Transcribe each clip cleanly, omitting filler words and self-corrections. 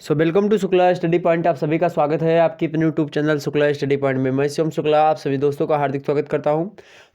Welcome to Shukla study point. आप सभी का स्वागत है आपकी अपने YouTube channel Shukla study point में। मैं शिवम शुक्ला आप सभी दोस्तों का हार्दिक स्वागत करता हूं।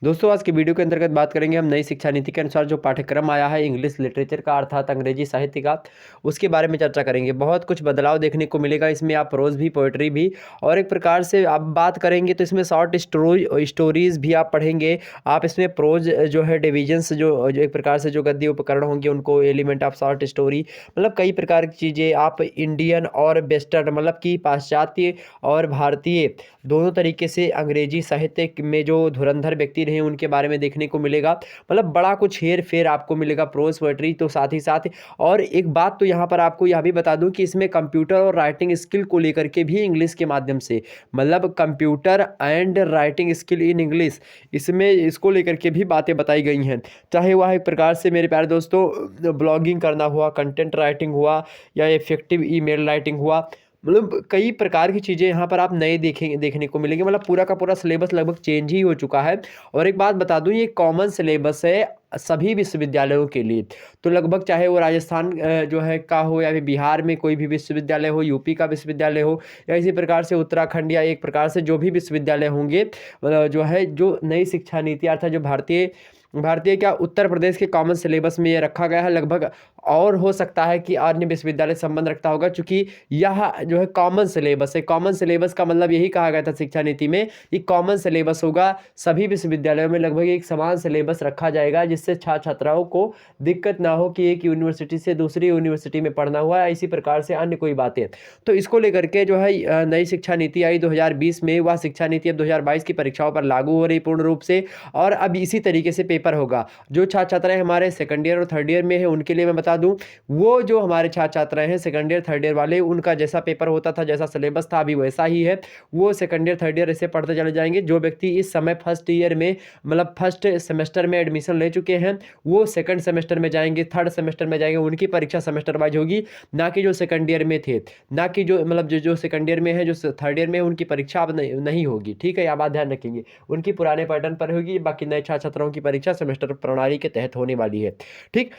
दोस्तों, आज की वीडियो के अंतर्गत बात करेंगे हम नई शिक्षा नीति के अनुसार जो पाठ्यक्रम आया है इंग्लिश लिटरेचर का अर्थात अंग्रेजी साहित्य का, उसके बारे में चर्चा करेंगे। बहुत कुछ बदलाव देखने को मिलेगा इसमें, आप प्रोज भी पोएट्री भी और एक प्रकार से आप बात करेंगे तो इसमें शॉर्ट स्टोरीज भी आप पढ़ेंगे। आप इसमें प्रोज जो है डिविजन्स जो एक प्रकार से जो गद्य उपकरण होंगे उनको, एलिमेंट ऑफ शॉर्ट स्टोरी, मतलब कई प्रकार की चीज़ें आप इंडियन और वेस्टर्न मतलब कि पाश्चात्य और भारतीय दोनों तरीके से अंग्रेजी साहित्य में जो धुरंधर व्यक्ति रहे उनके बारे में देखने को मिलेगा। मतलब बड़ा कुछ हेर फेर आपको मिलेगा प्रोज पोएट्री तो साथ ही साथ। और एक बात तो यहाँ पर आपको यह भी बता दूं कि इसमें कंप्यूटर और राइटिंग स्किल को लेकर के भी इंग्लिश के माध्यम से, मतलब computer and writing skill in English, इसमें इसको लेकर के भी बातें बताई गई हैं। चाहे वह एक प्रकार से मेरे प्यारे दोस्तों ब्लॉगिंग करना हुआ, कंटेंट राइटिंग हुआ या इफेक्टिव ईमेल राइटिंग हुआ, मतलब कई प्रकार की चीज़ें यहाँ पर आप नए देखेंगे, देखने को मिलेंगे। मतलब पूरा का पूरा सिलेबस लगभग चेंज ही हो चुका है। और एक बात बता दूं, ये कॉमन सिलेबस है सभी विश्वविद्यालयों के लिए। तो लगभग चाहे वो राजस्थान जो है का हो, या फिर बिहार में कोई भी विश्वविद्यालय हो, यूपी का विश्वविद्यालय हो, या इसी प्रकार से उत्तराखंड, या एक प्रकार से जो भी विश्वविद्यालय होंगे, जो है जो नई शिक्षा नीति अर्थात जो भारतीय भारतीय क्या उत्तर प्रदेश के कॉमन सिलेबस में ये रखा गया है लगभग। और हो सकता है कि अन्य विश्वविद्यालय संबंध रखता होगा, क्योंकि यह जो है कॉमन सिलेबस है। कॉमन सिलेबस का मतलब यही कहा गया था शिक्षा नीति में कि कॉमन सिलेबस होगा, सभी विश्वविद्यालयों में लगभग एक समान सिलेबस रखा जाएगा, जिससे छात्र छात्राओं को दिक्कत ना हो कि एक यूनिवर्सिटी से दूसरी यूनिवर्सिटी में पढ़ना हुआ, इसी प्रकार से अन्य कोई बातें। तो इसको लेकर के जो है नई शिक्षा नीति आई 2020 में, वह शिक्षा नीति अब 2022 की परीक्षाओं पर लागू हो रही पूर्ण रूप से। और अब इसी तरीके से पेपर होगा। जो छात्र छात्राएं हमारे सेकंड ईयर और थर्ड ईयर में है उनके लिए मैं बता दूं, वो जो हमारे छात्र छात्राएं हैं सेकंड ईयर थर्ड ईयर वाले, उनका जैसा पेपर होता था, जैसा सिलेबस था, अभी वैसा ही है। वो सेकंड ईयर थर्ड ईयर ऐसे पढ़ते चले जाएंगे। जो व्यक्ति इस समय फर्स्ट ईयर में मतलब फर्स्ट सेमेस्टर में एडमिशन ले चुके हैं, वो सेकंड सेमेस्टर में जाएंगे, थर्ड सेमेस्टर में जाएंगे। उनकी परीक्षा सेमेस्टर वाइज होगी, ना कि जो सेकंड ईयर में थे, ना कि जो मतलब जो सेकंड ईयर में है, जो थर्ड ईयर में है, उनकी परीक्षा अब नहीं होगी। ठीक है, यह बात ध्यान रखेंगे। उनकी पुराने पैटर्न पर होगी, बाकी नए छात्र छात्राओं की परीक्षा सेमेस्टर प्रणाली के तहत होने वाली है। ठीक,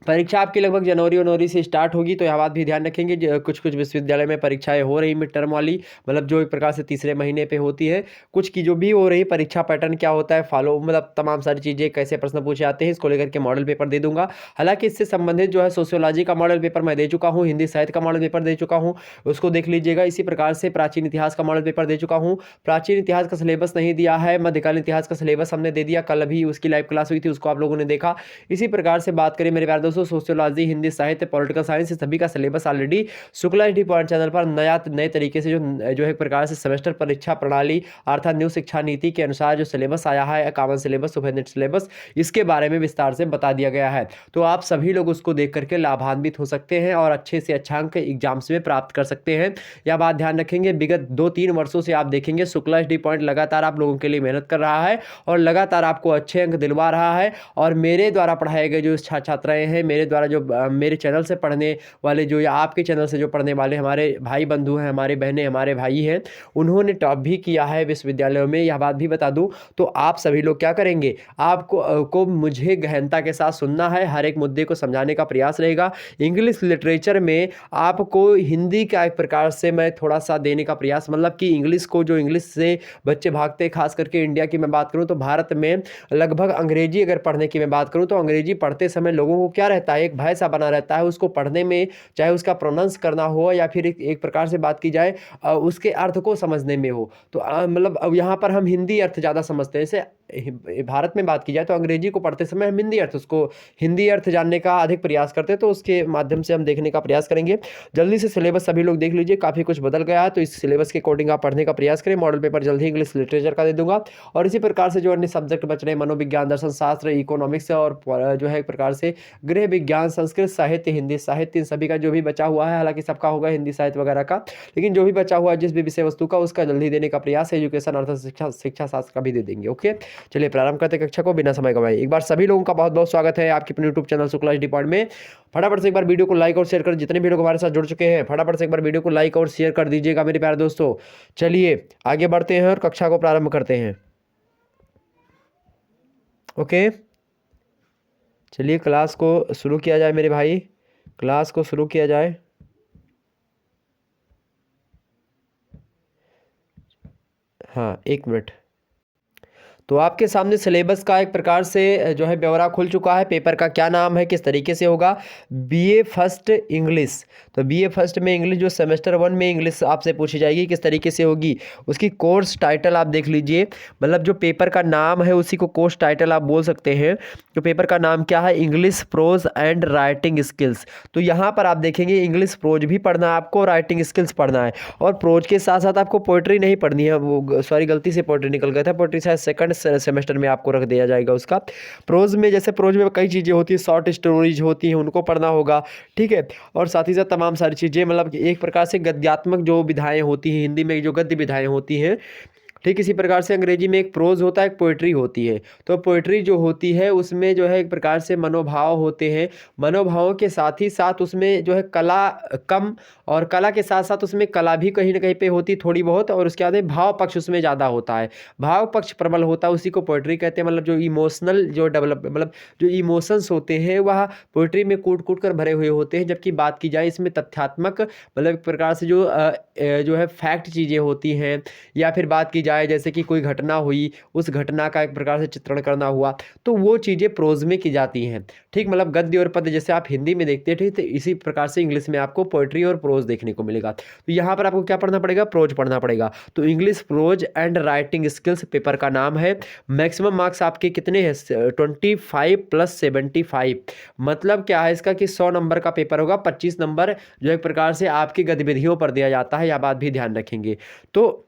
परीक्षा आपकी लगभग जनवरी से स्टार्ट होगी, तो यह बात भी ध्यान रखेंगे। कुछ कुछ विश्वविद्यालय में परीक्षाएं हो रही मिड टर्म वाली, मतलब जो एक प्रकार से तीसरे महीने पे होती है। कुछ की जो भी हो रही परीक्षा पैटर्न क्या होता है फॉलो, मतलब तमाम सारी चीज़ें, कैसे प्रश्न पूछे जाते हैं, इसको लेकर के मॉडल पेपर दे दूंगा। हालांकि इससे संबंधित जो है सोशियोलॉजी का मॉडल पेपर मैं दे चुका हूँ, हिंदी साहित्य का मॉडल पेपर दे चुका हूँ, उसको देख लीजिएगा। इसी प्रकार से प्राचीन इतिहास का मॉडल पेपर दे चुका हूँ। प्राचीन इतिहास का सिलेबस नहीं दिया है, मध्यकालीन इतिहास का सिलेबस हमने दे दिया, कल अभी उसकी लाइव क्लास हुई थी, उसको आप लोगों ने देखा। इसी प्रकार से बात करें मेरे प्यारे दोस्तों, सोशियोलॉजी, हिंदी साहित्य, पॉलिटिकल साइंस, सभी का syllabus already Shukla D point channel पर नए तरीके से जो एक प्रकार से सेमेस्टर परीक्षा प्रणाली अर्थात न्यू शिक्षा नीति के अनुसार जो सिलेबस आया है, कॉमन सिलेबस, सुपरनेट सिलेबस, इसके बारे में विस्तार से बता दिया गया है। तो आप सभी लोग उसको देख करके लाभान्वित हो सकते हैं और अच्छे से अच्छा अंक एग्जाम्स में प्राप्त कर सकते हैं। यह बात ध्यान रखेंगे। विगत 2-3 वर्षों से आप देखेंगे शुक्ला डी पॉइंट लगातार आप लोगों के लिए मेहनत कर रहा है और लगातार आपको अच्छे अंक दिलवा रहा है। और मेरे द्वारा पढ़ाए गए जो छात्र छात्राएं हैं, मेरे द्वारा जो मेरे चैनल से पढ़ने वाले जो, या आपके चैनल से जो पढ़ने वाले हमारे भाई बंधु हैं, हमारे बहनें, हमारे भाई हैं, उन्होंने टॉप भी किया है विश्वविद्यालयों में। यह बात भी बता दूं, तो आप सभी लोग क्या करेंगे, आपको मुझे गहनता के साथ सुनना है, हर एक मुद्दे को समझाने का प्रयास रहेगा। इंग्लिश लिटरेचर में आपको हिंदी का एक प्रकार से मैं थोड़ा सा देने का प्रयास, मतलब कि इंग्लिश को, जो इंग्लिश से बच्चे भागते, खास करके इंडिया की मैं बात करूं तो भारत में लगभग अंग्रेजी अगर पढ़ने की मैं बात करूं तो अंग्रेजी पढ़ते समय लोगों को क्या रहता है, एक भय सा बना रहता है उसको पढ़ने में, चाहे उसका प्रोनाउंस करना हो या फिर एक प्रकार से बात की जाए उसके अर्थ को समझने में हो। तो मतलब अब यहाँ पर हम हिंदी अर्थ ज़्यादा समझते हैं। जैसे भारत में बात की जाए तो अंग्रेजी को पढ़ते समय हम हिंदी अर्थ, उसको हिंदी अर्थ जानने का अधिक प्रयास करते हैं, तो उसके माध्यम से हम देखने का प्रयास करेंगे। जल्दी से सिलेबस सभी लोग देख लीजिए, काफ़ी कुछ बदल गया है, तो इस सिलेबस के अकॉर्डिंग आप पढ़ने का प्रयास करें। मॉडल पेपर जल्द ही इंग्लिश लिटरेचर का दे दूंगा। और इसी प्रकार से जो अन्य सब्जेक्ट बच रहे हैं, मनोविज्ञान, दर्शन शास्त्र, इकोनॉमिक्स और जो है एक प्रकार से गृह विज्ञान, संस्कृत साहित्य, हिंदी साहित्य, इन सभी का जो भी बचा हुआ है, हालांकि सबका होगा हिंदी साहित्य वगैरह का, लेकिन जो भी बचा हुआ है जिस भी विषय वस्तु का, उसका जल्दी देने का प्रयास है। एजुकेशन अर्थात शिक्षा शास्त्र का भी दे देंगे। ओके, चलिए प्रारंभ करते कक्षा को बिना समय गवाए। एक बार सभी लोगों का बहुत बहुत स्वागत है आपके अपने यूट्यूब चैनल शुक्ला डिपार्टमेंट में। फटाफट से एक बार वीडियो को लाइक और शेयर कर, जितने भी लोग हमारे साथ जुड़ चुके हैं फटाफट से एक बार वीडियो को लाइक और शेयर कर दीजिएगा मेरे प्यारे दोस्तों। चलिए आगे बढ़ते हैं और कक्षा को प्रारंभ करते हैं। ओके, चलिए क्लास को शुरू किया जाए मेरे भाई, क्लास को शुरू किया जाए। हाँ, 1 मिनट। तो आपके सामने सिलेबस का एक प्रकार से जो है ब्यौरा खुल चुका है। पेपर का क्या नाम है, किस तरीके से होगा, बीए फर्स्ट इंग्लिश। तो बीए फर्स्ट में इंग्लिश जो सेमेस्टर 1 में इंग्लिश आपसे पूछी जाएगी, किस तरीके से होगी। उसकी कोर्स टाइटल आप देख लीजिए, मतलब जो पेपर का नाम है उसी को कोर्स टाइटल आप बोल सकते हैं। तो पेपर का नाम क्या है, English pros and writing skills. तो यहाँ पर आप देखेंगे इंग्लिश प्रोज भी पढ़ना है आपको, राइटिंग स्किल्स पढ़ना है। और प्रोज के साथ साथ आपको पोइट्री नहीं पढ़नी है, वो सॉरी गलती से पोइट्री निकल गया था, पोइट्री शायद सेकंड सेमेस्टर में आपको रख दिया जाएगा उसका। प्रोज में जैसे प्रोज में कई चीज़ें होती है, शॉर्ट स्टोरीज होती हैं, उनको पढ़ना होगा, ठीक है। और साथ ही साथ तमाम सारी चीज़ें, मतलब एक प्रकार से गद्यात्मक जो विधाएं होती हैं, हिंदी में जो गद्य विधाएं होती हैं, ठीक इसी प्रकार से अंग्रेजी में एक प्रोज होता है, एक पोइट्री होती है। तो पोइट्री जो होती है उसमें जो है एक प्रकार से मनोभाव होते हैं, मनोभावों के साथ ही साथ उसमें जो है कला कम, और कला के साथ साथ उसमें कला भी कहीं ना कहीं पे होती थोड़ी बहुत, और उसके बाद भाव पक्ष उसमें ज़्यादा होता है, भाव पक्ष प्रबल होता है, उसी को पोइट्री कहते हैं। मतलब जो इमोशनल जो डेवलप, मतलब जो इमोशंस होते हैं वह पोइट्री में कूट कूट कर भरे हुए होते हैं। जबकि बात की जाए इसमें तथ्यात्मक, मतलब एक प्रकार से जो है फैक्ट चीज़ें होती हैं, या फिर बात की जाए जैसे कि कोई घटना हुई, उस घटना का एक प्रकार से चित्रण करना हुआ, तो वो चीज़ें प्रोज में की जाती हैं, ठीक। मतलब गद्य और पद्य जैसे आप हिंदी में देखते हैं, ठीक, तो इसी प्रकार से इंग्लिश में आपको पोइट्री और प्रोज देखने को मिलेगा। तो यहाँ पर आपको क्या पढ़ना पड़ेगा, प्रोज पढ़ना पड़ेगा। तो English pros and writing skills paper का नाम है। मैक्सिमम मार्क्स आपके कितने हैं, 25 + 75। मतलब क्या है इसका कि 100 नंबर का पेपर होगा, 25 नंबर जो एक प्रकार से आपकी गतिविधियों पर दिया जाता है, यह बात भी ध्यान रखेंगे। तो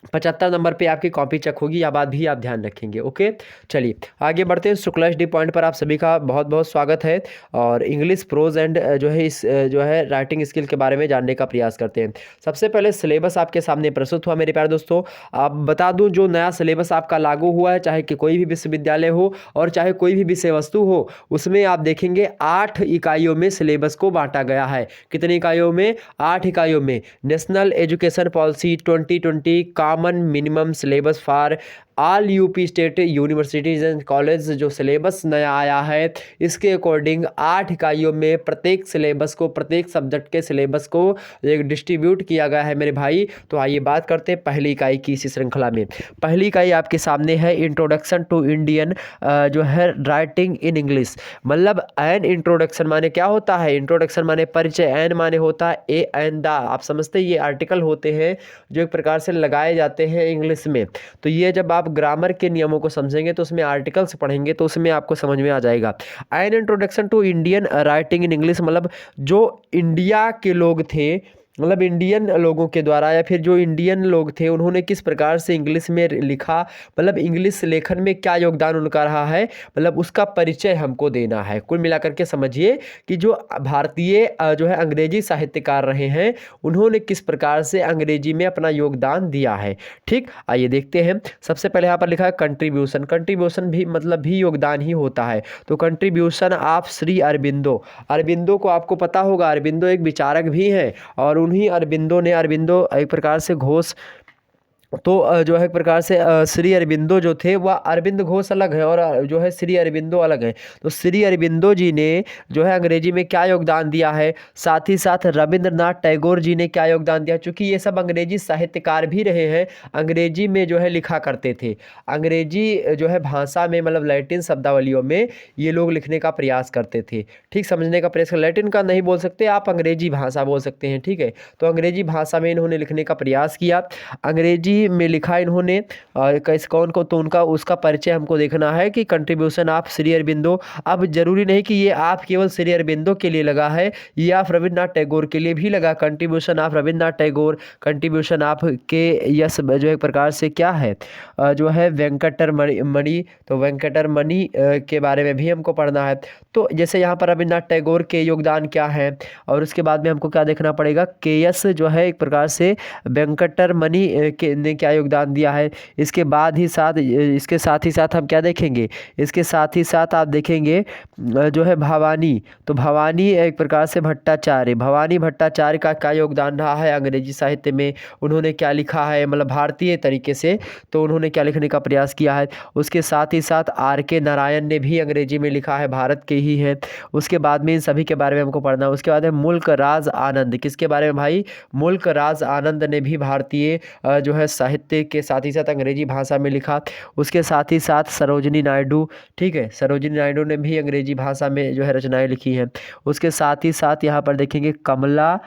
75 नंबर पे आपकी कॉपी चेक होगी, या बात भी आप ध्यान रखेंगे। ओके, चलिए आगे बढ़ते हैं। शुक्ला एचडी पॉइंट पर आप सभी का बहुत बहुत स्वागत है, और इंग्लिश प्रोज एंड जो है इस जो है राइटिंग स्किल के बारे में जानने का प्रयास करते हैं। सबसे पहले सिलेबस आपके सामने प्रस्तुत हुआ मेरे प्यारे दोस्तों। आप बता दूं, जो नया सिलेबस आपका लागू हुआ है, चाहे कि कोई भी विश्वविद्यालय हो और चाहे कोई भी विषय वस्तु हो, उसमें आप देखेंगे 8 इकाइयों में सिलेबस को बांटा गया है। कितनी इकाइयों में, 8 इकाइयों में। National education policy 2020 common minimum syllabus for all UP state universities and college, जो सिलेबस नया आया है, इसके अकॉर्डिंग 8 इकाइयों में प्रत्येक सिलेबस को, प्रत्येक सब्जेक्ट के सिलेबस को एक डिस्ट्रीब्यूट किया गया है मेरे भाई। तो आइए बात करते हैं पहली इकाई की इसी श्रृंखला में। पहली इकाई आपके सामने है इंट्रोडक्शन टू इंडियन जो है राइटिंग इन इंग्लिश। मतलब एन इंट्रोडक्शन माने क्या होता है, इंट्रोडक्शन माने परिचय, एन माने होता है ए एंड द। आप समझते हैं, ये आर्टिकल होते हैं जो एक प्रकार से लगाए जाते हैं इंग्लिश में। तो ये जब आप ग्रामर के नियमों को समझेंगे तो उसमें आर्टिकल्स पढ़ेंगे तो उसमें आपको समझ में आ जाएगा। An introduction to Indian writing in English, मतलब जो इंडिया के लोग थे, मतलब इंडियन लोगों के द्वारा, या फिर जो इंडियन लोग थे उन्होंने किस प्रकार से इंग्लिश में लिखा, मतलब इंग्लिश लेखन में क्या योगदान उनका रहा है, मतलब उसका परिचय हमको देना है। कुल मिलाकर के समझिए कि जो भारतीय जो है अंग्रेजी साहित्यकार रहे हैं, उन्होंने किस प्रकार से अंग्रेजी में अपना योगदान दिया है। ठीक, आइए देखते हैं। सबसे पहले यहाँ पर लिखा है कंट्रीब्यूशन। कंट्रीब्यूशन भी मतलब भी योगदान ही होता है। तो कंट्रीब्यूशन ऑफ श्री अरबिंदो। अरबिंदो को आपको पता होगा, अरबिंदो एक विचारक भी हैं, और उन्हीं अरबिंदो ने, अरबिंदो एक प्रकार से घोष, तो जो है एक प्रकार से श्री अरबिंदो जो थे वह, अरविंद घोष अलग है और जो है श्री अरबिंदो अलग है। तो श्री अरबिंदो जी ने जो है अंग्रेजी में क्या योगदान दिया है, साथ ही साथ रविंद्रनाथ टैगोर जी ने क्या योगदान दिया, क्योंकि ये सब अंग्रेजी साहित्यकार भी रहे हैं, अंग्रेजी में जो है लिखा करते थे, अंग्रेजी जो है भाषा में, मतलब लैटिन शब्दावलियों में ये लोग लिखने का प्रयास करते थे। ठीक, समझने का प्रयास, लैटिन का नहीं बोल सकते आप, अंग्रेजी भाषा बोल सकते हैं। ठीक है, तो अंग्रेजी भाषा में इन्होंने लिखने का प्रयास किया, अंग्रेजी में लिखा इन्होंने कैसे, कौन को, तो उनका उसका परिचय हमको देखना है कि कंट्रीब्यूशन ऑफ श्री अरबिंदो। अब जरूरी नहीं कि ये आप केवल श्री अरबिंदो के लिए लगा है, ये आप रविन्द्रनाथ टैगोर के लिए भी लगा। Contribution of Rabindranath Tagore, contribution of के यस जो एक प्रकार से क्या है जो है वेंकटरमणि, तो वेंकटरमणि के बारे में भी हमको पढ़ना है। तो जैसे यहाँ पर रविन्द्रनाथ टैगोर के योगदान क्या है, और उसके बाद में हमको क्या देखना पड़ेगा, के एस जो है एक प्रकार से वेंकटरमणि के ने क्या योगदान दिया है। इसके बाद ही साथ, इसके साथ ही साथ हम क्या देखेंगे, इसके साथ ही साथ आप देखेंगे जो है भवानी। तो भवानी एक प्रकार से भट्टाचार्य, भवानी भट्टाचार्य का क्या योगदान रहा है अंग्रेजी साहित्य में, उन्होंने क्या लिखा है, मतलब भारतीय तरीके से तो उन्होंने क्या लिखने का प्रयास किया है। उसके साथ ही साथ आर के नारायण ने भी अंग्रेजी में लिखा है, भारत के ही हैं। उसके बाद में इन सभी के बारे में हमको पढ़ना है। उसके बाद है मुल्क राज आनंद, किसके बारे में भाई, मुल्क राज आनंद ने भी भारतीय जो है साहित्य के साथ ही साथ अंग्रेजी भाषा में लिखा। उसके साथ ही साथ सरोजिनी नायडू, ठीक है, सरोजिनी नायडू ने भी अंग्रेजी भाषा में जो है रचनाएं लिखी हैं। उसके साथ ही साथ यहाँ पर देखेंगे कमला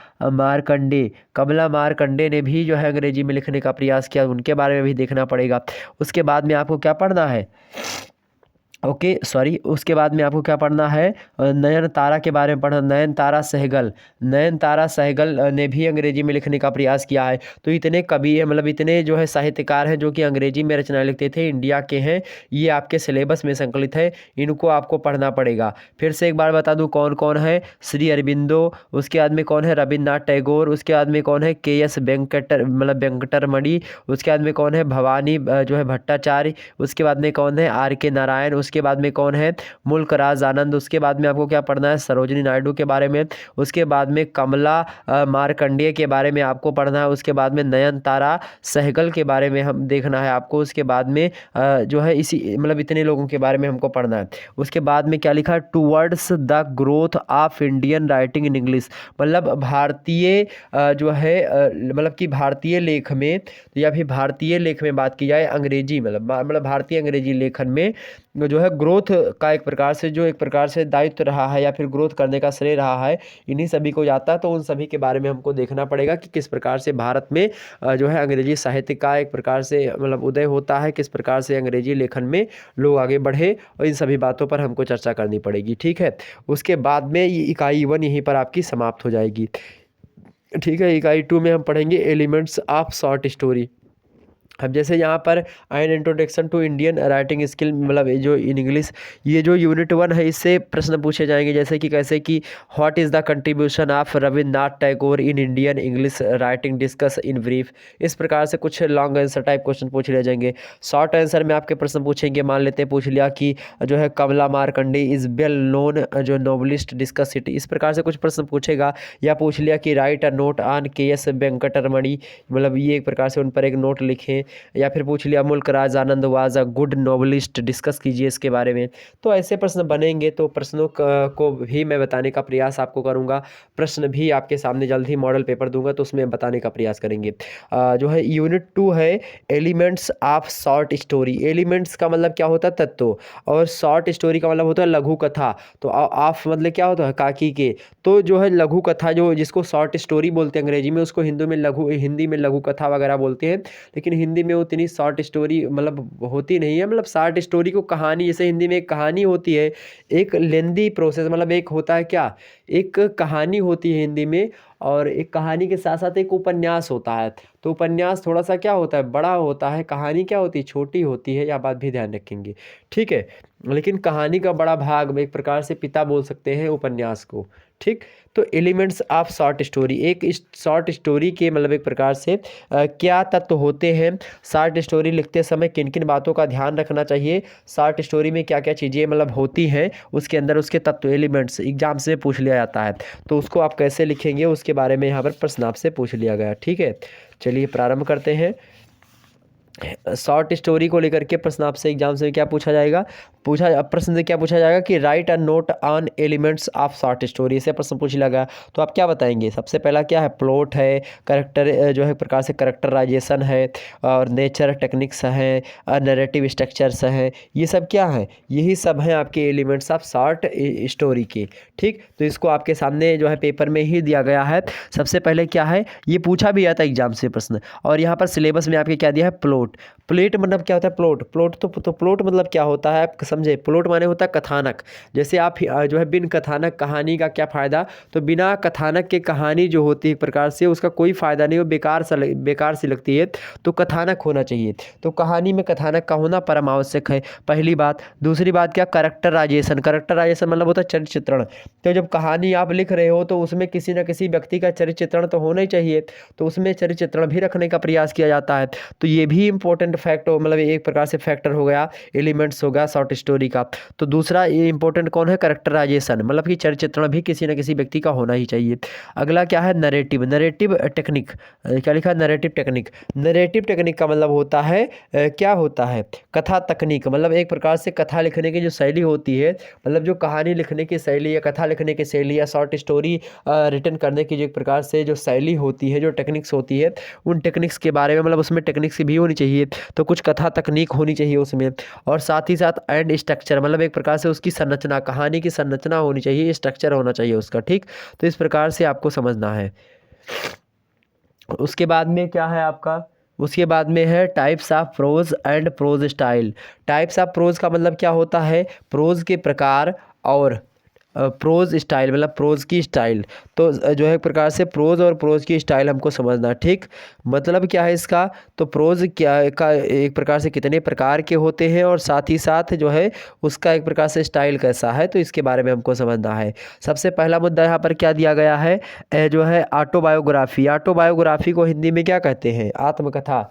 मार्कंडे ने भी जो है अंग्रेजी में लिखने का प्रयास किया, उनके बारे में भी देखना पड़ेगा। उसके बाद में आपको क्या पढ़ना है, उसके बाद में आपको क्या पढ़ना है, नयनतारा के बारे में पढ़ना। नयनतारा सहगल ने भी अंग्रेजी में लिखने का प्रयास किया है। तो इतने कवि हैं, मतलब इतने जो है साहित्यकार हैं जो कि अंग्रेजी में रचनाएं लिखते थे, इंडिया के हैं। ये आपके सिलेबस में संकलित है, इनको आपको पढ़ना पड़ेगा। फिर से एक बार बता दूं कौन कौन है, श्री अरबिंदो, उसके बाद में कौन है, रविन्द्रनाथ टैगोर, उसके बाद में कौन है, KS वेंकटरमणि, उसके बाद में कौन है, भवानी जो है भट्टाचार्य, उसके बाद में कौन है, RK नारायण, उसके बाद में कौन है, मुल्क राज आनंद। उसके बाद में आपको क्या पढ़ना है, सरोजिनी नायडू के बारे में। उसके बाद में कमला मार्कंडेय के बारे में आपको पढ़ना है। उसके बाद में नयनतारा सहगल के बारे में हम देखना है आपको। उसके बाद में जो है इसी मतलब इतने लोगों के बारे में हमको पढ़ना है। उसके बाद में क्या लिखा है, towards the growth of Indian writing in English, मतलब भारतीय जो है मतलब कि भारतीय लेख में या फिर भारतीय लेख में बात की जाए अंग्रेजी मतलब भारतीय अंग्रेजी लेखन में जो है ग्रोथ का एक प्रकार से दायित्व रहा है या फिर ग्रोथ करने का श्रेय रहा है, इन्हीं सभी को जाता है। तो उन सभी के बारे में हमको देखना पड़ेगा कि किस प्रकार से भारत में जो है अंग्रेजी साहित्य का एक प्रकार से मतलब उदय होता है, किस प्रकार से अंग्रेजी लेखन में लोग आगे बढ़े, और इन सभी बातों पर हमको चर्चा करनी पड़ेगी, ठीक है। उसके बाद में ये इकाई 1 यहीं पर आपकी समाप्त हो जाएगी, ठीक है। इकाई 2 में हम पढ़ेंगे एलिमेंट्स ऑफ शॉर्ट स्टोरी। अब जैसे यहाँ पर an introduction to Indian writing skill, मतलब जो इन इंग्लिश, ये जो यूनिट 1 है इससे प्रश्न पूछे जाएंगे, जैसे कि कैसे कि what is the contribution of Rabindranath Tagore in Indian English writing, discuss in brief. इस प्रकार से कुछ लॉन्ग आंसर टाइप क्वेश्चन पूछ लिए जाएंगे। शॉर्ट आंसर में आपके प्रश्न पूछेंगे, मान लेते हैं पूछ लिया कि जो है कमला मार्कंडे इज़ वेल नोन जो नोवेलिस्ट, डिस्कस इट, इस प्रकार से कुछ प्रश्न पूछेगा। या पूछ लिया कि write a note on KS Venkataramani, मतलब ये एक प्रकार से उन पर एक नोट लिखें। या फिर पूछ लिया Mulk Raj Anand was a good novelist, discuss कीजिए इसके बारे में। तो ऐसे प्रश्न बनेंगे, तो प्रश्नों को भी मैं बताने का प्रयास आपको करूंगा। प्रश्न भी आपके सामने जल्द ही मॉडल पेपर दूंगा, तो उसमें बताने का प्रयास करेंगे। जो है यूनिट 2 है elements of short story. Elements का मतलब क्या होता है, तत्व, और शॉर्ट स्टोरी का मतलब होता है लघु कथा। तो ऑफ मतलब क्या होता है, काकी के। तो जो है लघु कथा, जो जिसको शॉर्ट स्टोरी बोलते हैं अंग्रेजी में, उसको हिंदी में लघु कथा वगैरह बोलते हैं। लेकिन हिंदी में उतनी शॉर्ट स्टोरी मतलब होती नहीं है। मतलब शॉर्ट स्टोरी को कहानी, जैसे हिंदी में एक कहानी होती है, एक लेंदी प्रोसेस, मतलब एक होता है क्या, एक कहानी होती है हिंदी में, और एक कहानी के साथ साथ एक उपन्यास होता है। तो उपन्यास थोड़ा सा क्या होता है, बड़ा होता है, कहानी क्या होती है, छोटी होती है। यह बात भी ध्यान रखेंगे, ठीक है। लेकिन कहानी का बड़ा भाग एक प्रकार से पिता बोल सकते हैं उपन्यास को, ठीक। तो एलिमेंट्स ऑफ शॉर्ट स्टोरी, एक शॉर्ट स्टोरी के मतलब एक प्रकार से क्या तत्व होते हैं, शॉर्ट स्टोरी लिखते समय किन किन बातों का ध्यान रखना चाहिए, शॉर्ट स्टोरी में क्या क्या चीज़ें मतलब होती हैं, उसके अंदर उसके तत्व एलिमेंट्स एग्जाम से पूछ लिया जाता है। तो उसको आप कैसे लिखेंगे उसके बारे में यहाँ पर प्रश्न आपसे पूछ लिया गया, ठीक है। चलिए प्रारंभ करते हैं। शॉर्ट स्टोरी को लेकर के प्रश्न आपसे एग्जाम से क्या पूछा जाएगा, प्रश्न से क्या पूछा जाएगा कि write a note on elements of short story, इसे प्रश्न पूछ लिया गया। तो आप क्या बताएंगे, सबसे पहला क्या है, प्लॉट है, करेक्टर जो है प्रकार से करेक्टराइजेशन है, और नेचर टेक्निक्स है, नैरेटिव स्ट्रक्चर्स है, ये सब क्या है, यही सब हैं आपके एलिमेंट्स ऑफ शॉर्ट स्टोरी के, ठीक। तो इसको आपके सामने जो है पेपर में ही दिया गया है। सबसे पहले क्या है, ये पूछा भी आता है एग्जाम से प्रश्न, और यहाँ पर सिलेबस में आपके क्या दिया है, प्लॉट मतलब क्या होता है, प्लॉट तो प्लॉट मतलब क्या होता है, आप समझे। प्लॉट माने होता है कथानक। जैसे आप जो है बिन कथानक कहानी का क्या फ़ायदा, तो बिना कथानक के कहानी जो होती है एक प्रकार से उसका कोई फ़ायदा नहीं, वो बेकार सी लगती है। तो कथानक होना चाहिए। तो कहानी में कथानक का होना परम आवश्यक है, पहली बात। दूसरी बात क्या, करेक्टराइजेशन मतलब होता है चरित्र चित्रण। तो जब कहानी आप लिख रहे हो तो उसमें किसी न किसी व्यक्ति का चरित्र चित्रण तो होना ही चाहिए, तो उसमें चरित्र चित्रण भी रखने का प्रयास किया जाता है। तो ये भी इंपॉर्टेंट फैक्ट हो, मतलब एक प्रकार से फैक्टर हो गया, एलिमेंट्स हो गया शॉर्ट स्टोरी का। तो दूसरा ये इंपॉर्टेंट कौन है, कैरेक्टराइजेशन, मतलब कि चरित्र चित्रण भी किसी न किसी व्यक्ति का होना ही चाहिए। अगला क्या है, नरेटिव, नरेटिव टेक्निक, क्या लिखा है, नरेटिव टेक्निक। नरेटिव टेक्निक का मतलब होता है क्या होता है, कथा तकनीक, मतलब एक प्रकार से कथा लिखने की जो शैली होती है, मतलब जो कहानी लिखने की शैली या कथा लिखने की शैली या शॉर्ट स्टोरी रिटर्न करने की जो एक प्रकार से जो शैली होती है, जो टेक्निक्स होती है, उन टेक्निक्स के बारे में, मतलब उसमें टेक्निक्स भी होनी चाहिए, तो कुछ कथा तकनीक होनी चाहिए उसमें। और साथ ही साथ एंड स्ट्रक्चर, मतलब एक प्रकार से उसकी संरचना, कहानी की संरचना होनी चाहिए, स्ट्रक्चर होना चाहिए उसका, ठीक। तो इस प्रकार से आपको समझना है। उसके बाद में क्या है आपका, उसके बाद में है types of prose and prose style. Types of prose का मतलब क्या होता है, प्रोज के प्रकार, और प्रोज स्टाइल मतलब प्रोज की स्टाइल। तो जो है एक प्रकार से प्रोज और प्रोज की स्टाइल हमको समझना, ठीक। मतलब क्या है इसका, तो प्रोज क्या का एक प्रकार से कितने प्रकार के होते हैं, और साथ ही साथ जो है उसका एक प्रकार से स्टाइल कैसा है, तो इसके बारे में हमको समझना है। सबसे पहला मुद्दा यहाँ पर क्या दिया गया है, जो है ऑटोबायोग्राफी। ऑटोबायोग्राफी को हिंदी में क्या कहते हैं, आत्मकथा।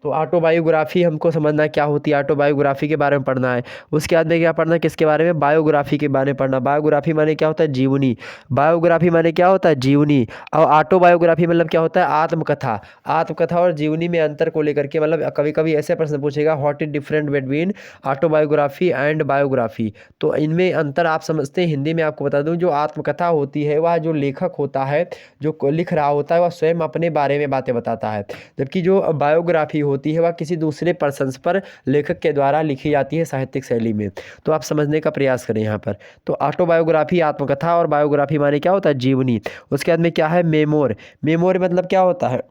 तो ऑटोबायोग्राफी हमको समझना क्या होती है, ऑटोबायोग्राफी के बारे में पढ़ना है। उसके बाद में क्या पढ़ना है, किसके बारे में, बायोग्राफी के बारे में पढ़ना। बायोग्राफी माने क्या होता है, जीवनी। बायोग्राफी माने क्या होता है, जीवनी। और ऑटोबायोग्राफी मतलब क्या होता है, आत्मकथा। आत्मकथा और जीवनी में अंतर को लेकर के, मतलब कभी कभी ऐसे प्रश्न पूछेगा, what is different between autobiography and biography. तो इनमें अंतर आप समझते हैं, हिंदी में आपको बता दूं, जो आत्मकथा होती है वह जो लेखक होता है, जो लिख रहा होता है, वह स्वयं अपने बारे में बातें बताता है। जबकि जो बायोग्राफी होती है वह किसी दूसरे पर्सन पर लेखक के द्वारा लिखी जाती है साहित्यिक शैली में। तो आप समझने का प्रयास करें यहाँ पर। तो ऑटोबायोग्राफी आत्मकथा, और बायोग्राफी माने क्या होता है, जीवनी। उसके बाद में क्या है, मेमोर। मेमोर मतलब क्या होता है,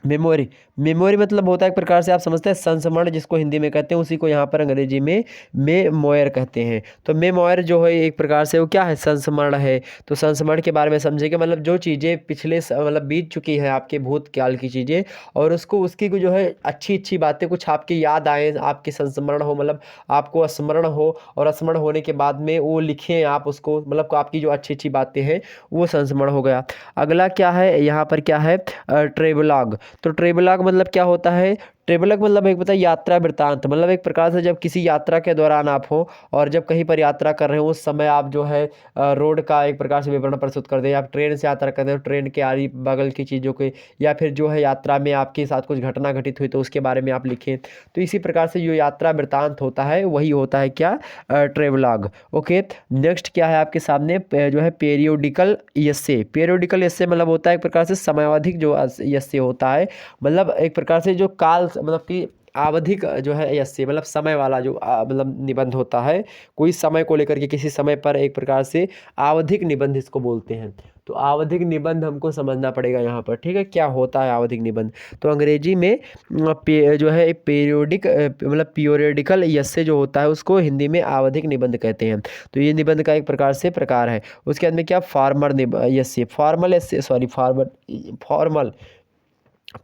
मेमोरी। मेमोरी मतलब होता है एक प्रकार से आप समझते हैं संस्मरण, जिसको हिंदी में कहते हैं, उसी को यहाँ पर अंग्रेजी में मेमोयर कहते हैं। तो मेमोयर जो है एक प्रकार से वो क्या है, संस्मरण है। तो संस्मरण के बारे में समझेंगे, मतलब जो चीज़ें पिछले मतलब बीत चुकी हैं, आपके भूतकाल की चीज़ें, और उसको उसकी को जो है अच्छी अच्छी बातें कुछ आपकी याद आए, आपके संस्मरण हो, मतलब आपको स्मरण हो, और स्मरण होने के बाद में वो लिखें आप उसको, मतलब आपकी जो अच्छी अच्छी बातें हैं वो संस्मरण हो गया। अगला क्या है यहाँ पर, क्या है, ट्रेवलॉग। तो ट्रेवलॉग मतलब क्या होता है, ट्रेवलॉग मतलब एक पता है यात्रा वृत्तांत, मतलब एक प्रकार से जब किसी यात्रा के दौरान आप हो, और जब कहीं पर यात्रा कर रहे हो उस समय आप जो है रोड का एक प्रकार से विवरण प्रस्तुत कर दें। आप ट्रेन से यात्रा कर रहे हो, ट्रेन के आरी बगल की चीज़ों के, या फिर जो है यात्रा में आपके साथ कुछ घटना घटित हुई तो उसके बारे में आप लिखें। तो इसी प्रकार से जो यात्रा वृत्तांत होता है वही होता है क्या, ट्रेवलॉग। ओके। नेक्स्ट क्या है आपके सामने, जो है पेरियोडिकल यस्से। पेरियोडिकल यस्से मतलब होता है एक प्रकार से समयावधिक जो यस्से होता है, मतलब एक प्रकार से जो काल, मतलब कि आवधिक जो है यस्से, मतलब समय वाला जो मतलब निबंध होता है, कोई समय को लेकर के किसी समय पर एक प्रकार से आवधिक निबंध इसको बोलते हैं। तो आवधिक निबंध हमको समझना पड़ेगा यहाँ पर, ठीक है, क्या होता है आवधिक निबंध। तो अंग्रेजी में जो है पीरियोडिक, मतलब पीरियोडिकल यस्से जो होता है उसको हिंदी में आवधिक निबंध कहते हैं। तो ये निबंध का एक प्रकार से प्रकार है। उसके बाद में क्या, farmer essay, formal essay, sorry formal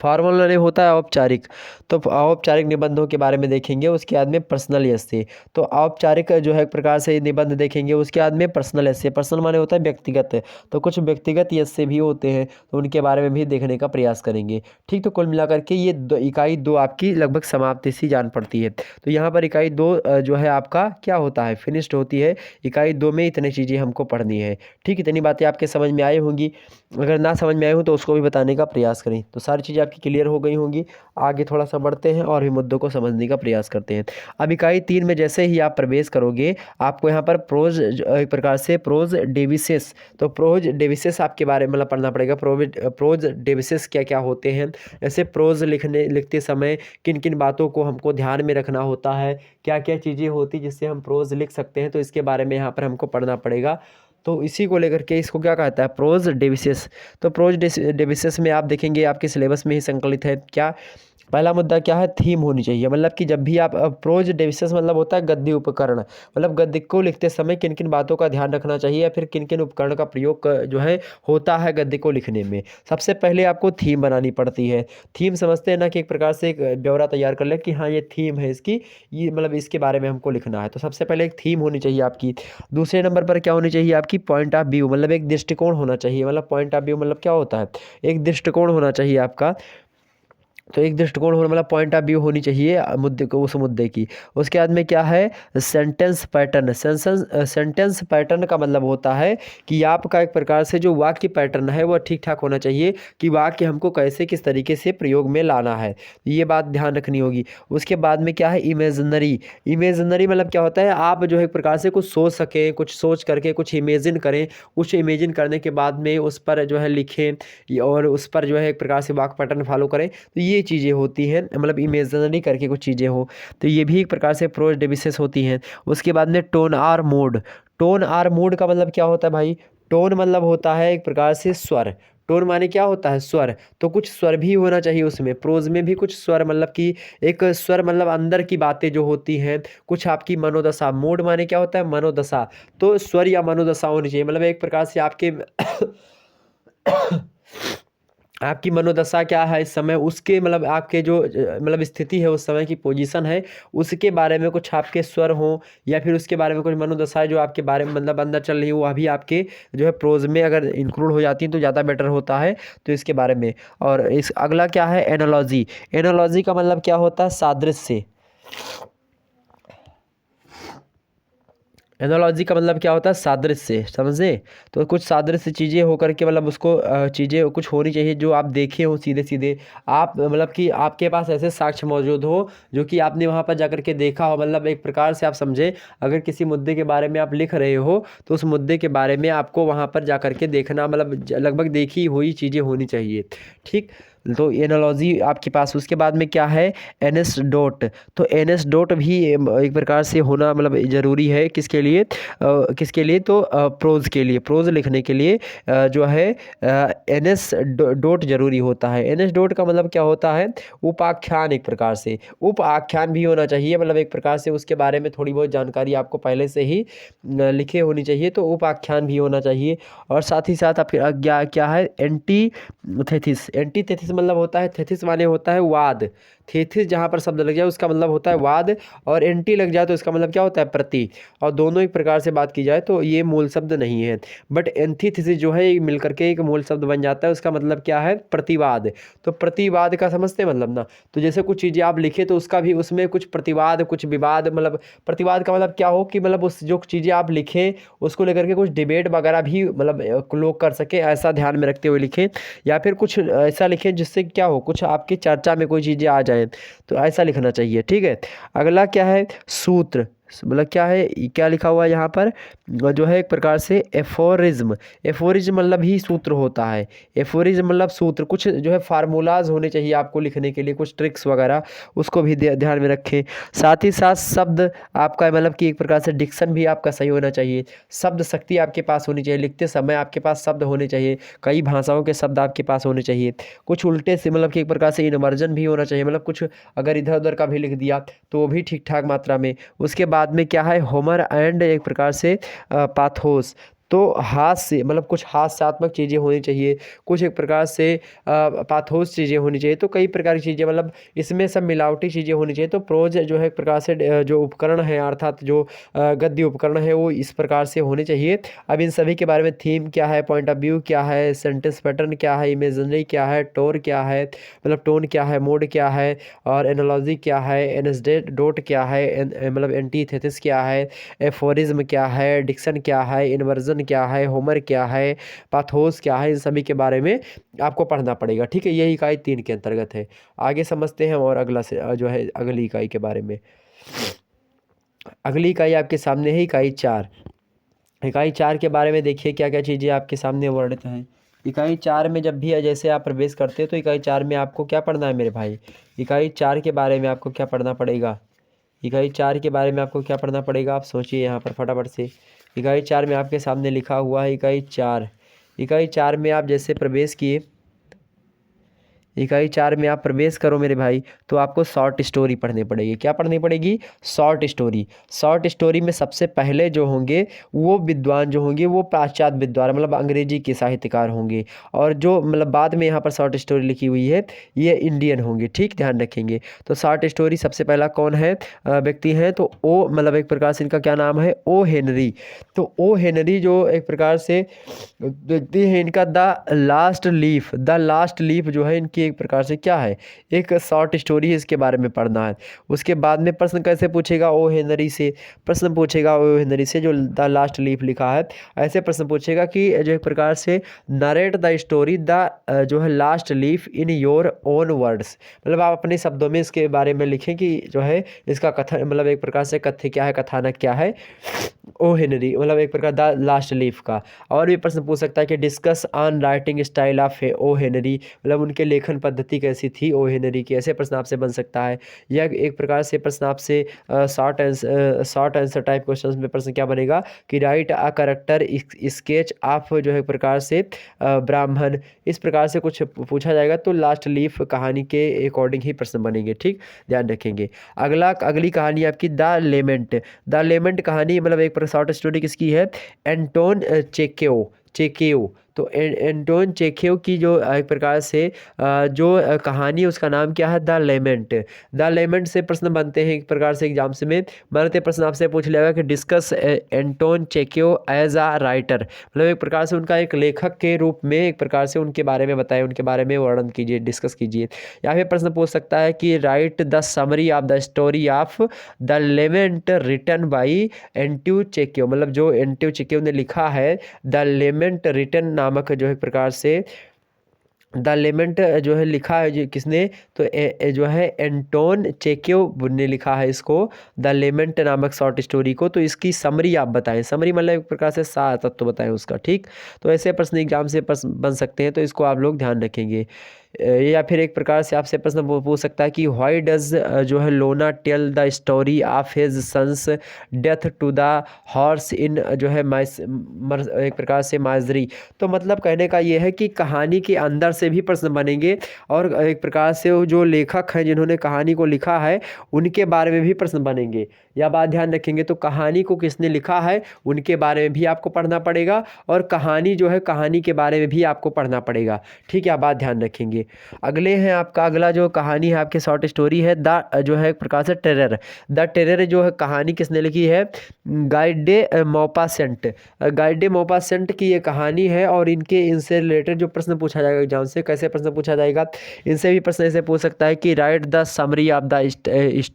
formal वाले होता है औपचारिक। तो औपचारिक निबंधों के बारे में देखेंगे। उसके बाद में पर्सनल एस्से। तो औपचारिक जो है एक प्रकार से निबंध देखेंगे। उसके बाद में पर्सनल एस्से, पर्सनल माने होता है व्यक्तिगत। तो कुछ व्यक्तिगत एस्से भी होते हैं, तो उनके बारे में भी देखने का प्रयास करेंगे, ठीक। तो कुल मिलाकर के ये इकाई 2 आपकी लगभग समाप्ति सी जान पड़ती है। तो यहाँ पर इकाई 2 जो है आपका क्या होता है, फिनिश्ड होती है। इकाई 2 में इतनी चीज़ें हमको पढ़नी है, ठीक। इतनी बातें आपके समझ में आई होंगी। अगर ना समझ में आई हो तो उसको भी बताने का प्रयास करें। तो सारी चीज़ें आपकी क्लियर हो गई होंगी। आगे थोड़ा सा बढ़ते हैं और भी मुद्दों को समझने का प्रयास करते हैं। अब इकाई 3 में जैसे ही आप प्रवेश करोगे, आपको यहाँ पर प्रोज एक प्रकार से प्रोज डेविसेस। तो प्रोज डेविसेस आपके बारे में मतलब पढ़ना पड़ेगा। प्रोज डेविसेस क्या क्या होते हैं, ऐसे प्रोज लिखते समय किन किन बातों को हमको ध्यान में रखना होता है, क्या क्या चीज़ें होती जिससे हम प्रोज लिख सकते हैं, तो इसके बारे में यहाँ पर हमको पढ़ना पड़ेगा। तो इसी को लेकर के इसको क्या कहता है, प्रोज डेविसेस। तो प्रोज डेविसेस में आप देखेंगे आपके सिलेबस में ही संकलित है क्या। पहला मुद्दा क्या है, थीम होनी चाहिए, मतलब कि जब भी आप प्रोज डेविसेस मतलब होता है गद्य उपकरण, मतलब गद्य को लिखते समय किन किन बातों का ध्यान रखना चाहिए, या फिर किन किन उपकरण का प्रयोग जो है होता है गद्य को लिखने में। सबसे पहले आपको थीम बनानी पड़ती है। थीम समझते हैं ना, कि एक प्रकार से एक ब्यौरा तैयार कर ले कि हाँ ये थीम है इसकी, ये मतलब इसके बारे में हमको लिखना है। तो सबसे पहले एक थीम होनी चाहिए आपकी। दूसरे नंबर पर क्या होनी चाहिए आपकी, पॉइंट ऑफ व्यू, मतलब एक दृष्टिकोण होना चाहिए। मतलब पॉइंट ऑफ व्यू मतलब क्या होता है, एक दृष्टिकोण होना चाहिए आपका। तो एक दृष्टिकोण होना मतलब पॉइंट ऑफ व्यू होनी चाहिए मुद्दे को, उस मुद्दे की। उसके बाद में क्या है, सेंटेंस पैटर्न। सेंटेंस पैटर्न का मतलब होता है कि आपका एक प्रकार से जो वाक्य पैटर्न है वह ठीक ठाक होना चाहिए कि वाक्य हमको कैसे किस तरीके से प्रयोग में लाना है, ये बात ध्यान रखनी होगी। उसके बाद में क्या है, इमेजिनरी। इमेजिनरी मतलब क्या होता है, आप जो है एक प्रकार से कुछ सोच सकें, कुछ सोच करके कुछ इमेजिन करें, कुछ इमेजिन करने के बाद में उस पर जो है लिखें और उस पर जो है एक प्रकार से वाक्य पैटर्न फॉलो करें। तो ये चीज़ें होती हैं, मतलब इमेजिनरी करके कुछ चीज़ें हो, तो ये भी एक प्रकार से प्रोज डिविसेस होती हैं। उसके बाद में tone are mode. Tone are mode का मतलब क्या होता है भाई, टोन मतलब होता है एक प्रकार से स्वर। टोन माने क्या होता है, स्वर। तो कुछ स्वर भी होना चाहिए उसमें, प्रोज में भी कुछ स्वर, मतलब कि एक स्वर मतलब अंदर की बातें जो होती हैं, कुछ आपकी मनोदशा। मोड माने क्या होता है, मनोदशा। तो स्वर या मनोदशा होनी चाहिए, मतलब एक प्रकार से आपके आपकी मनोदशा क्या है इस समय, उसके मतलब आपके जो मतलब स्थिति है उस समय की पोजीशन है, उसके बारे में कुछ आपके स्वर हों, या फिर उसके बारे में कुछ मनोदशाएं जो आपके बारे में मतलब अंदर चल रही हो, वह भी आपके जो है प्रोज में अगर इंक्लूड हो जाती हैं तो ज़्यादा बेटर होता है। तो इसके बारे में। और इस अगला क्या है, एनालॉजी। एनालॉजी का मतलब क्या होता है, सादृश्य। एनालॉजी का मतलब क्या होता है, सादृश्य, समझे। तो कुछ सादृश्य चीज़ें होकर के मतलब उसको चीज़ें कुछ होनी चाहिए जो आप देखे हो सीधे सीधे, आप मतलब कि आपके पास ऐसे साक्ष्य मौजूद हो जो कि आपने वहाँ पर जाकर के देखा हो, मतलब एक प्रकार से आप समझे, अगर किसी मुद्दे के बारे में आप लिख रहे हो तो उस मुद्दे के बारे में आपको वहाँ पर जाकर के देखना, मतलब लगभग देखी हुई चीज़ें होनी चाहिए, ठीक। तो एनालॉजी आपके पास। उसके बाद में क्या है, एनएस डॉट। तो एनएस डॉट भी एक प्रकार से होना मतलब ज़रूरी है, किसके लिए, किसके लिए, तो प्रोज के लिए, प्रोज लिखने के लिए जो है एनएस डॉट जरूरी होता है। एनएस डॉट का मतलब क्या होता है, उपाख्यान, एक प्रकार से उप आख्यान भी होना चाहिए, मतलब एक प्रकार से उसके बारे में थोड़ी बहुत जानकारी आपको पहले से ही लिखे होनी चाहिए, तो उपाख्यान भी होना चाहिए। और साथ ही साथ आप क्या क्या है, एंटीथेसिस। एंटीथेसिस मतलब होता है, थेसिस माने होता है वाद। थेसिस जहाँ पर शब्द लग जाए उसका मतलब होता है वाद, और एंटी लग जाए तो इसका मतलब क्या होता है, प्रति। और दोनों एक प्रकार से बात की जाए तो ये मूल शब्द नहीं है, बट एंटीथेसिस जो है ये मिलकर के एक मूल शब्द बन जाता है, उसका मतलब क्या है, प्रतिवाद। तो प्रतिवाद का समझते हैं मतलब ना। तो जैसे कुछ चीज़ें आप लिखे तो उसका भी उसमें कुछ प्रतिवाद, कुछ विवाद, मतलब प्रतिवाद का मतलब क्या हो कि मतलब उस जो चीज़ें आप लिखें उसको लेकर के कुछ डिबेट वगैरह भी मतलब लोग कर सके, ऐसा ध्यान में रखते हुए लिखें। या फिर कुछ ऐसा लिखें जिससे क्या हो, कुछ आपकी चर्चा में कोई चीज़ें आ जाए, तो ऐसा लिखना चाहिए, ठीक है। अगला क्या है, सूत्र। मतलब क्या है, क्या लिखा हुआ है यहाँ पर, जो है एक प्रकार से एफोरिज्म। एफोरिज्म मतलब ही सूत्र होता है। एफोरिज्म मतलब सूत्र, कुछ जो है फार्मूलाज होने चाहिए आपको लिखने के लिए, कुछ ट्रिक्स वगैरह, उसको भी ध्यान में रखें। साथ ही साथ शब्द आपका मतलब कि एक प्रकार से डिक्शन भी आपका सही होना चाहिए, शब्द शक्ति आपके पास होनी चाहिए, लिखते समय आपके पास शब्द होने चाहिए, कई भाषाओं के शब्द आपके पास होने चाहिए। कुछ उल्टे से मतलब कि एक प्रकार से इन्वर्जन भी होना चाहिए, मतलब कुछ अगर इधर उधर का भी लिख दिया तो वो भी ठीक ठाक मात्रा में। उसके बाद में क्या है, होमर एंड एक प्रकार से पाथोस। तो हास्य मतलब कुछ हास्यात्मक चीज़ें होनी चाहिए, कुछ एक प्रकार से पाथोस चीज़ें होनी चाहिए, तो कई प्रकार की चीज़ें, मतलब इसमें सब मिलावटी चीज़ें होनी चाहिए। तो प्रोज जो है एक प्रकार से जो उपकरण है, अर्थात जो गद्य उपकरण है वो इस प्रकार से होने चाहिए। अब इन सभी के बारे में, थीम क्या है, पॉइंट ऑफ व्यू क्या है, सेंटेंस पैटर्न क्या है, इमेजिनरी क्या है, टोर क्या है, मतलब टोन क्या है, मोड क्या है, और एनालॉजी क्या है, एनएसडेट डॉट क्या है, मतलब एंटीथेसिस क्या है, एफोरिज्म क्या है, डिक्शन क्या है, इन्वर्जन क्या है, होमर क्या है, पाथोस क्या है, इन सभी के बारे में आपको पढ़ना पड़ेगा, ठीक है। यही इकाई 3 के अंतर्गत है। आगे समझते हैं और अगला से जो है अगली इकाई के बारे में। अगली इकाई आपके सामने है, इकाई 4। इकाई 4 के बारे में देखिए क्या क्या चीज़ें आपके सामने वर्णित हैं। इकाई 4 में जब भी जैसे आप प्रवेश करते हो तो इकाई 4 में आपको क्या पढ़ना है मेरे भाई, इकाई 4 के बारे में आपको क्या पढ़ना पड़ेगा, इकाई 4 के बारे में आपको क्या पढ़ना पड़ेगा, आप सोचिए यहाँ पर फटाफट से। इकाई 4 में आपके सामने लिखा हुआ है, इकाई 4। इकाई 4 में आप जैसे प्रवेश किए, इकाई 4 में आप प्रवेश करो मेरे भाई, तो आपको शॉर्ट स्टोरी पढ़नी पड़ेगी। क्या पढ़नी पड़ेगी, शॉर्ट स्टोरी। शॉर्ट स्टोरी में सबसे पहले जो होंगे वो विद्वान जो होंगे वो पाश्चात्य विद्वान मतलब अंग्रेजी के साहित्यकार होंगे, और जो मतलब बाद में यहाँ पर शॉर्ट स्टोरी लिखी हुई है ये इंडियन होंगे, ठीक, ध्यान रखेंगे। तो शॉर्ट स्टोरी सबसे पहला कौन है, व्यक्ति हैं, तो ओ मतलब एक प्रकार से इनका क्या नाम है, ओ हेनरी। तो ओ हेनरी जो एक प्रकार से व्यक्ति है, इनका द लास्ट लीफ जो है इनकी एक प्रकार से क्या है, एक शॉर्ट स्टोरी है, इसके बारे में पढ़ना है। उसके बाद में प्रश्न कैसे पूछेगा, ओ हेनरी से प्रश्न पूछेगा, ओ हेनरी से जो द लास्ट लीफ लिखा है, ऐसे प्रश्न पूछेगा कि जो एक प्रकार से नरेट द स्टोरी द जो है last leaf in your own words, मतलब आप अपने शब्दों में इसके बारे में लिखें कि जो है इसका कथन, मतलब एक प्रकार से कथ्य क्या है, कथानक क्या है ओ हेनरी, मतलब एक प्रकार द लास्ट लीफ का। और भी प्रश्न पूछ सकता है कि discuss on writing style of O Henry, मतलब उनके लेखन पद्धति कैसी थी ओ हेनरी की, ऐसे प्रश्न आपसे बन सकता है। या एक प्रकार से प्रश्न आपसे शॉर्ट आंसर टाइप क्वेश्चन में प्रश्न क्या बनेगा कि write a character sketch of जो है एक प्रकार से ब्राह्मण, इस प्रकार से कुछ पूछा जाएगा। तो लास्ट लीफ कहानी के अकॉर्डिंग ही प्रश्न बनेंगे, ठीक, ध्यान रखेंगे। अगली कहानी आपकी द लेमेंट। द लेमेंट कहानी मतलब एक शॉर्ट स्टोरी किसकी है, एंटोन चेकेव। तो एंटोन चेखेव की जो एक प्रकार से जो कहानी है उसका नाम क्या है, द लेमेंट। द लेमेंट से प्रश्न बनते हैं एक प्रकार से एग्जाम्स में, बनते प्रश्न आपसे पूछ लिया कि डिस्कस एंटोन चेखेव एज आ राइटर, मतलब एक प्रकार से उनका एक लेखक के रूप में एक प्रकार से उनके बारे में बताएं, उनके बारे में वर्णन कीजिए, डिस्कस कीजिए। या फिर प्रश्न पूछ सकता है कि write the summary of the story of the lament written by Anton Chekhov, मतलब जो एंट्यू चेकेव ने लिखा है द लेमेंट रिटन नामक जो है प्रकार से द लेमेंट जो है लिखा है जो किसने, तो जो है एंटोन चेकेव ने लिखा है इसको, द लेमेंट नामक शॉर्ट स्टोरी को। तो इसकी समरी आप बताएं, समरी मतलब एक प्रकार से सार तत्व बताएं उसका, ठीक। तो ऐसे प्रश्न एग्जाम से प्रश्न बन सकते हैं, तो इसको आप लोग ध्यान रखेंगे। या फिर एक प्रकार से आपसे प्रश्न पूछ सकता है कि व्हाई डज जो है Iona tell the story of his son's death to the horse in जो है एक प्रकार से माजरी। तो मतलब कहने का ये है कि कहानी के अंदर से भी प्रश्न बनेंगे, और एक प्रकार से वो जो लेखक हैं जिन्होंने कहानी को लिखा है उनके बारे में भी प्रश्न बनेंगे। यह बात ध्यान रखेंगे। तो कहानी को किसने लिखा है उनके बारे में भी आपको पढ़ना पड़ेगा, और कहानी जो है कहानी के बारे में भी आपको पढ़ना पड़ेगा, ठीक है, आप बात ध्यान रखेंगे। अगले हैं आपका अगला जो कहानी है आपके शॉर्ट स्टोरी है द जो है एक प्रकार से टेरर। द टेरर जो है कहानी किसने लिखी है, गाइडे मॉपासेंट। गाइडे मॉपासेंट की ये कहानी है, और इनसे रिलेटेड जो प्रश्न पूछा जाएगा एग्जाम से, कैसे प्रश्न पूछा जाएगा, इनसे भी प्रश्न ऐसे पूछ सकता है कि write the summary of the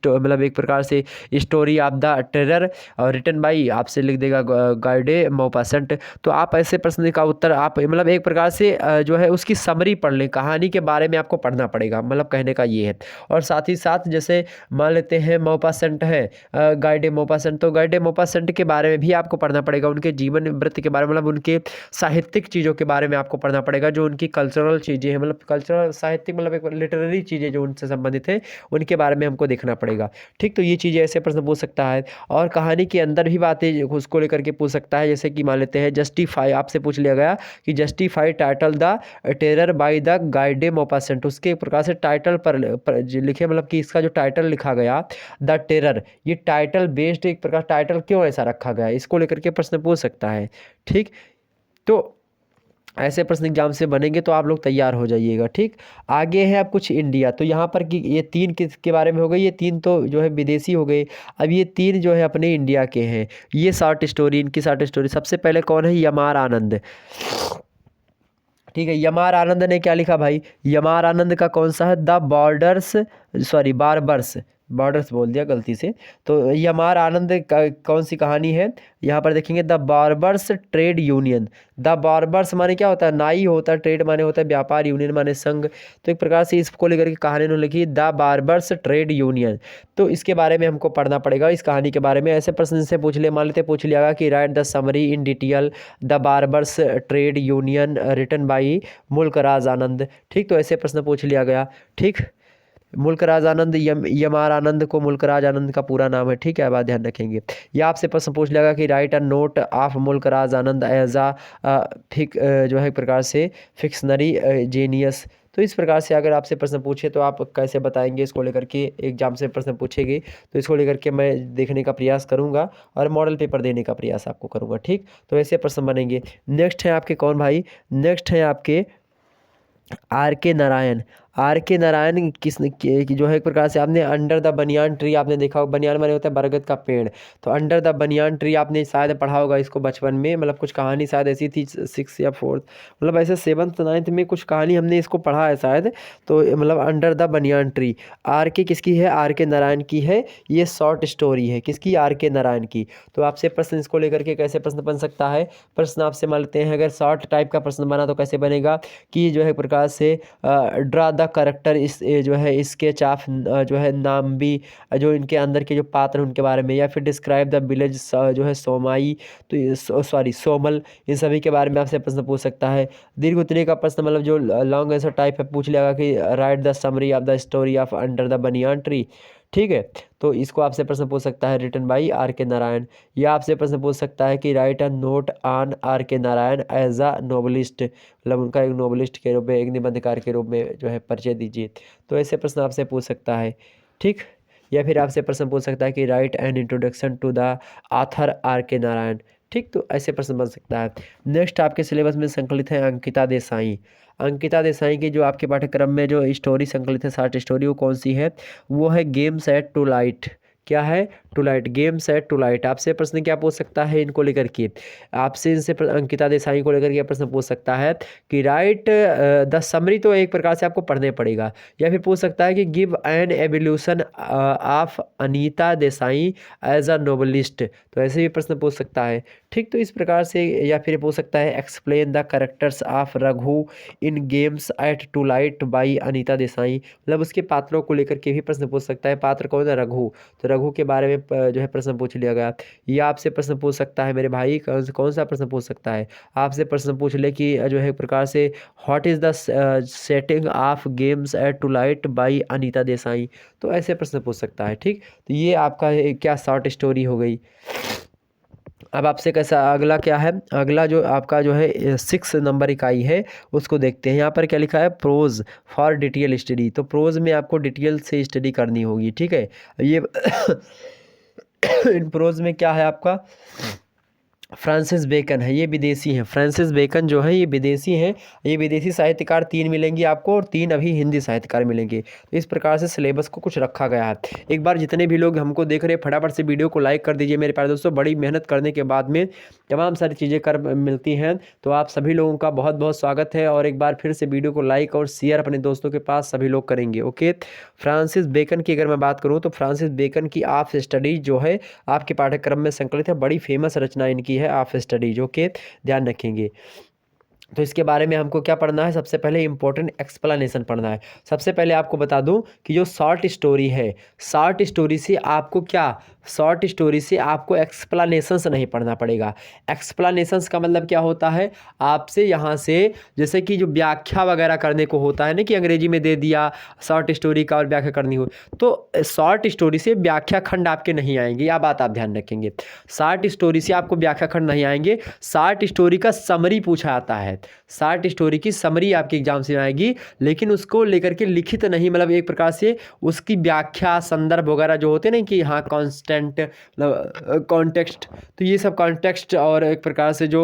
मतलब एक प्रकार से स्टोरी ऑफ द टेरर और रिटन बाई, आपसे लिख देगा गाइडे मॉपासेंट। तो आप ऐसे प्रश्न का उत्तर आप मतलब एक प्रकार से जो है उसकी समरी पढ़ लें, कहानी के बारे में आपको पढ़ना पड़ेगा, मतलब कहने का ये है। और साथ ही साथ जैसे मान लेते हैं मॉपासेंट है, गाइडे मॉपासेंट, तो गाइडे मॉपासेंट के बारे में भी आपको पढ़ना पड़ेगा, उनके जीवन वृत्ति के बारे में, मतलब उनके साहित्यिक चीज़ों के बारे में आपको पढ़ना पड़ेगा, जो उनकी कल्चरल चीज़ें हैं, मतलब कल्चरल साहित्यिक मतलब एक लिटरेरी चीज़ें जो उनसे संबंधित है उनके बारे में हमको देखना पड़ेगा, ठीक। तो ये चीज़ें ऐसे प्रश्न पूछ सकता है। और कहानी के अंदर भी बातें उसको लेकर के पूछ सकता है, जैसे कि मान लेते हैं जस्टिफाई, आपसे पूछ लिया गया कि justify title the terror by the Guy de Maupassant, उसके प्रकार से टाइटल पर जो लिखे, मतलब कि इसका जो टाइटल लिखा गया द टेरर, ये टाइटल बेस्ड एक प्रकार टाइटल क्यों ऐसा रखा गया है, इसको लेकर के प्रश्न पूछ सकता है, ठीक। तो ऐसे प्रश्न एग्जाम से बनेंगे, तो आप लोग तैयार हो जाइएगा, ठीक। आगे है अब कुछ इंडिया, तो यहाँ पर कि ये तीन किसके बारे में हो गए, ये तीन तो जो है विदेशी हो गए, अब ये तीन जो है अपने इंडिया के हैं। ये शॉर्ट स्टोरी, इनकी शॉर्ट स्टोरी, सबसे पहले कौन है, यमार आनंद, ठीक है। यमार आनंद ने क्या लिखा भाई, यमार आनंद का कौन सा है, the borders, sorry barbers, borders बोल दिया गलती से। तो यमार आनंद का कौन सी कहानी है, यहाँ पर देखेंगे the barber's trade union. The barbers माने क्या होता है, नाई होता है, ट्रेड माने होता है व्यापार, यूनियन माने संघ। तो एक प्रकार से इसको लेकर के कहानी उन्होंने लिखी द बार्बर्स ट्रेड यूनियन। तो इसके बारे में हमको पढ़ना पड़ेगा, इस कहानी के बारे में। ऐसे प्रश्न से पूछ लिया, मान लेते पूछ लिया कि write the summary in detail the barber's trade union written by Mulk Raj आनंद, ठीक। तो ऐसे प्रश्न पूछ लिया गया, ठीक। मुल्कराज आनंद, यमार आनंद को मुल्कराज आनंद का पूरा नाम है, ठीक है, बात ध्यान रखेंगे। या आपसे प्रश्न पूछ लेगा कि write a note of Mulk Raj Anand as a जो है एक प्रकार से फिक्शनरी जेनियस। तो इस प्रकार से अगर आपसे प्रश्न पूछे तो आप कैसे बताएंगे, इसको लेकर के एग्जाम से प्रश्न पूछेंगे, तो इसको लेकर के मैं देखने का प्रयास करूंगा और मॉडल पेपर देने का प्रयास आपको करूंगा, ठीक। तो ऐसे प्रश्न बनेंगे। नेक्स्ट है आपके कौन भाई, नेक्स्ट है आपके are K Narayan. Are K Narayan जो है एक प्रकार से आपने अंडर द बनियान ट्री आपने देखा होगा। बनियान माने होता है बरगद का पेड़। तो अंडर द बनियान ट्री आपने शायद पढ़ा होगा इसको बचपन में, मतलब कुछ कहानी शायद ऐसी थी 6 या 4th, मतलब ऐसे 7th 9th में कुछ कहानी हमने इसको पढ़ा है शायद। तो मतलब under the banyan tree R K किसकी है? आर के नारायण की है। ये शॉर्ट स्टोरी है किसकी? आर के नारायण की। तो आपसे प्रश्न इसको लेकर के कैसे प्रश्न बन सकता है? प्रश्न आपसे मान लेते हैं, अगर शॉर्ट टाइप का प्रश्न बना तो कैसे बनेगा कि जो है प्रकार से ड्रा द करेक्टर, इस जो है स्केच ऑफ जो है नाम भी जो इनके अंदर के जो पात्र हैं उनके बारे में, या फिर डिस्क्राइब द विलेज जो है सोमाई, तो सॉरी सोमल, इन सभी के बारे में आपसे प्रश्न पूछ सकता है। दीर्घ उत्तरीय का प्रश्न मतलब जो लॉन्ग आंसर टाइप है पूछ लेगा कि write the summary of the story of under the banyan tree. ठीक है, तो इसको आपसे प्रश्न पूछ सकता है written by are K Narayan. या आपसे प्रश्न पूछ सकता है कि write a note on R K Narayan as a novelist, मतलब उनका एक नोबलिस्ट के रूप में, एक निबंधकार के रूप में जो है परिचय दीजिए। तो ऐसे प्रश्न आपसे पूछ सकता है। ठीक, या फिर आपसे प्रश्न पूछ सकता है कि write an introduction to the author R K Narayan. ठीक, तो ऐसे प्रश्न बन सकता है। नेक्स्ट आपके सिलेबस में संकलित है अंकिता देसाई। अंकिता देसाई की जो आपके पाठ्यक्रम में जो स्टोरी संकलित है, शॉर्ट स्टोरी, वो कौन सी है? वो है गेम सेट टू लाइट। क्या है? To light, game set to light. आपसे प्रश्न क्या पूछ सकता है इनको लेकर के? आपसे इनसे अंकिता देसाई को लेकर के प्रश्न पूछ सकता है कि राइट द समरी, तो एक प्रकार से आपको पढ़ने पड़ेगा। या फिर पूछ सकता है कि give an evolution of Anita Desai as a novelist. तो ऐसे भी प्रश्न पूछ सकता है। ठीक, तो इस प्रकार से। या फिर पूछ सकता है explain the characters of Raghu in games at twilight by Anita Desai, मतलब उसके पात्रों को लेकर के भी प्रश्न पूछ सकता है। पात्र कौन है? रघु। तो रघु के बारे में जो है प्रश्न पूछ लिया गया। या आपसे प्रश्न पूछ सकता है मेरे भाई, कौन सा प्रश्न पूछ सकता है? आपसे प्रश्न पूछ ले कि जो है एक प्रकार से what is the setting of games at twilight by Anita Desai. तो ऐसे प्रश्न पूछ सकता है। ठीक, तो ये आपका क्या शॉर्ट स्टोरी हो गई। अब आपसे कैसा अगला क्या है? अगला जो आपका जो है 6 नंबर इकाई है उसको देखते हैं। यहाँ पर क्या लिखा है? Prose for detail study. तो प्रोज में आपको डिटेल से स्टडी करनी होगी। ठीक है, ये इन प्रोज में क्या है आपका? फ्रांसिस बेकन है, ये विदेशी हैं। फ्रांसिस बेकन जो है ये विदेशी हैं। ये विदेशी साहित्यकार 3 मिलेंगे आपको, और 3 अभी हिंदी साहित्यकार मिलेंगे। तो इस प्रकार से सिलेबस को कुछ रखा गया है। एक बार जितने भी लोग हमको देख रहे हैं फटाफट से वीडियो को लाइक कर दीजिए मेरे प्यारे दोस्तों। बड़ी मेहनत करने के बाद में तमाम सारी चीज़ें कर मिलती हैं। तो आप सभी लोगों का बहुत बहुत स्वागत है। और एक बार फिर से वीडियो को लाइक और शेयर अपने दोस्तों के पास सभी लोग करेंगे। ओके, फ्रांसिस बेकन की अगर मैं बात करूँ तो फ्रांसिस बेकन की ऑफ स्टडीज जो है आपके पाठ्यक्रम में संकलित है। बड़ी फेमस रचना इनकी है ऑफ स्टडी, जो कि ध्यान रखेंगे। तो इसके बारे में हमको क्या पढ़ना है? सबसे पहले इंपॉर्टेंट एक्सप्लेनेशन पढ़ना है। सबसे पहले आपको बता दूं कि जो शॉर्ट स्टोरी है, शॉर्ट स्टोरी से आपको क्या, शॉर्ट स्टोरी से आपको एक्सप्लेनेशंस नहीं पढ़ना पड़ेगा। एक्सप्लेनेशंस का मतलब क्या होता है? आपसे यहाँ से जैसे कि जो व्याख्या वगैरह करने को होता है ना, कि अंग्रेजी में दे दिया शॉर्ट स्टोरी का और व्याख्या करनी हो, तो शॉर्ट स्टोरी से व्याख्या खंड आपके नहीं आएंगे। यह बात आप ध्यान रखेंगे। शॉर्ट स्टोरी से आपको व्याख्या खंड नहीं आएंगे। शॉर्ट स्टोरी का समरी पूछा जाता है। शॉर्ट स्टोरी की समरी आपके एग्जाम से आएगी, लेकिन उसको लेकर के लिखित नहीं, मतलब एक प्रकार से उसकी व्याख्या संदर्भ वगैरह जो होते हैं ना, कि हाँ कॉन्स्टेंट मतलब कॉन्टेक्स्ट, तो ये सब कॉन्टेक्स्ट और एक प्रकार से जो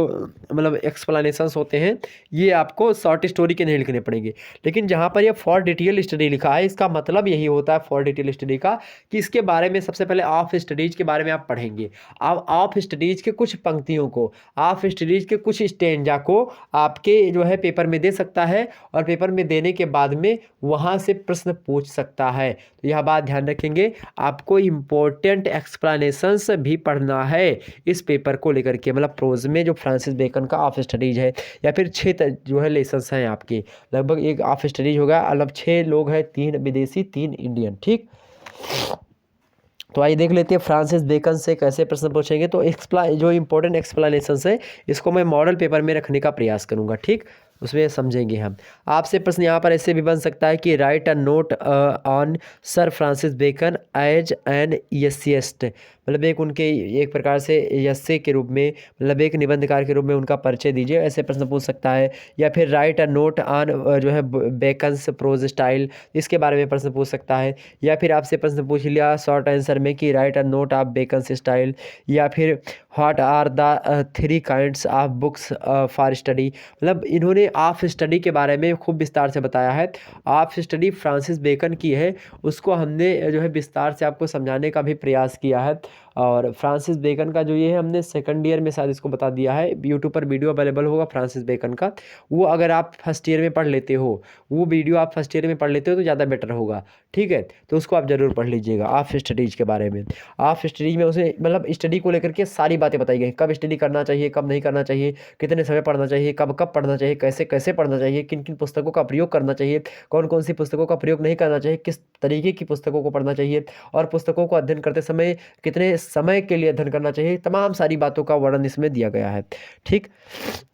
मतलब एक्सप्लेनेशंस होते हैं, ये आपको शॉर्ट स्टोरी के नहीं लिखने पड़ेंगे। लेकिन जहाँ पर ये फॉर डिटेल स्टडी लिखा है, इसका मतलब यही होता है फॉर डिटेल स्टडी का, कि इसके बारे में सबसे पहले ऑफ स्टडीज के बारे में आप पढ़ेंगे। अब ऑफ स्टडीज के कुछ पंक्तियों को, ऑफ स्टडीज के कुछ स्टेंजा को आपके जो है पेपर में दे सकता है, और पेपर में देने के बाद में वहाँ से प्रश्न पूछ सकता है। तो यह बात ध्यान रखेंगे। आपको इम्पोर्टेंट एक्सप्लेनेशंस भी पढ़ना है इस पेपर को लेकर के, मतलब प्रोज में जो फ्रांसिस बेकन का ऑफ स्टडीज है, या फिर 6 जो है लेसन्स हैं आपके, लगभग एक ऑफ स्टडीज होगा। मतलब 6 लोग हैं, 3 विदेशी 3 इंडियन। ठीक, तो आइए देख लेते हैं फ्रांसिस बेकन से कैसे प्रश्न पूछेंगे। तो जो इंपॉर्टेंट एक्सप्लेनेशंस है, इसको मैं मॉडल पेपर में रखने का प्रयास करूंगा। ठीक, उसमें समझेंगे हम। आपसे प्रश्न यहाँ पर ऐसे भी बन सकता है कि write a note on Sir Francis Bacon as an essayist, मतलब एक उनके एक प्रकार से एसे के रूप में, मतलब एक निबंधकार के रूप में उनका परिचय दीजिए, ऐसे प्रश्न पूछ सकता है। या फिर राइट अ नोट ऑन जो है बेकन्स प्रोज स्टाइल, इसके बारे में प्रश्न पूछ सकता है। या फिर आपसे प्रश्न पूछ लिया शॉर्ट आंसर में कि write a note of Bacon's style. या फिर what are the 3 kinds of books for study, मतलब इन्होंने इसमें ऑफ स्टडी के बारे में खूब विस्तार से बताया है। ऑफ स्टडी फ्रांसिस बेकन की है, उसको हमने जो है विस्तार से आपको समझाने का भी प्रयास किया है। और फ्रांसिस बेकन का जो ये है हमने सेकंड ईयर में शायद इसको बता दिया है, यूट्यूब पर वीडियो अवेलेबल होगा फ्रांसिस बेकन का, वो अगर आप फर्स्ट ईयर में पढ़ लेते हो, वो वीडियो आप फर्स्ट ईयर में पढ़ लेते हो तो ज़्यादा बेटर होगा, ठीक है। तो उसको आप ज़रूर पढ़ लीजिएगा ऑफ स्टडीज़ के बारे में। ऑफ स्टडीज में उसे मतलब स्टडी को लेकर के सारी बातें बताई गई, कब स्टडी करना चाहिए, कब नहीं करना चाहिए, कितने समय पढ़ना चाहिए, कब कब पढ़ना चाहिए, कैसे कैसे पढ़ना चाहिए, किन किन पुस्तकों का प्रयोग करना चाहिए, कौन कौन सी पुस्तकों का प्रयोग नहीं करना चाहिए, किस तरीके की पुस्तकों को पढ़ना चाहिए, और पुस्तकों को अध्ययन करते समय कितने समय के लिए अध्ययन करना चाहिए, तमाम सारी बातों का वर्णन इसमें दिया गया है, ठीक।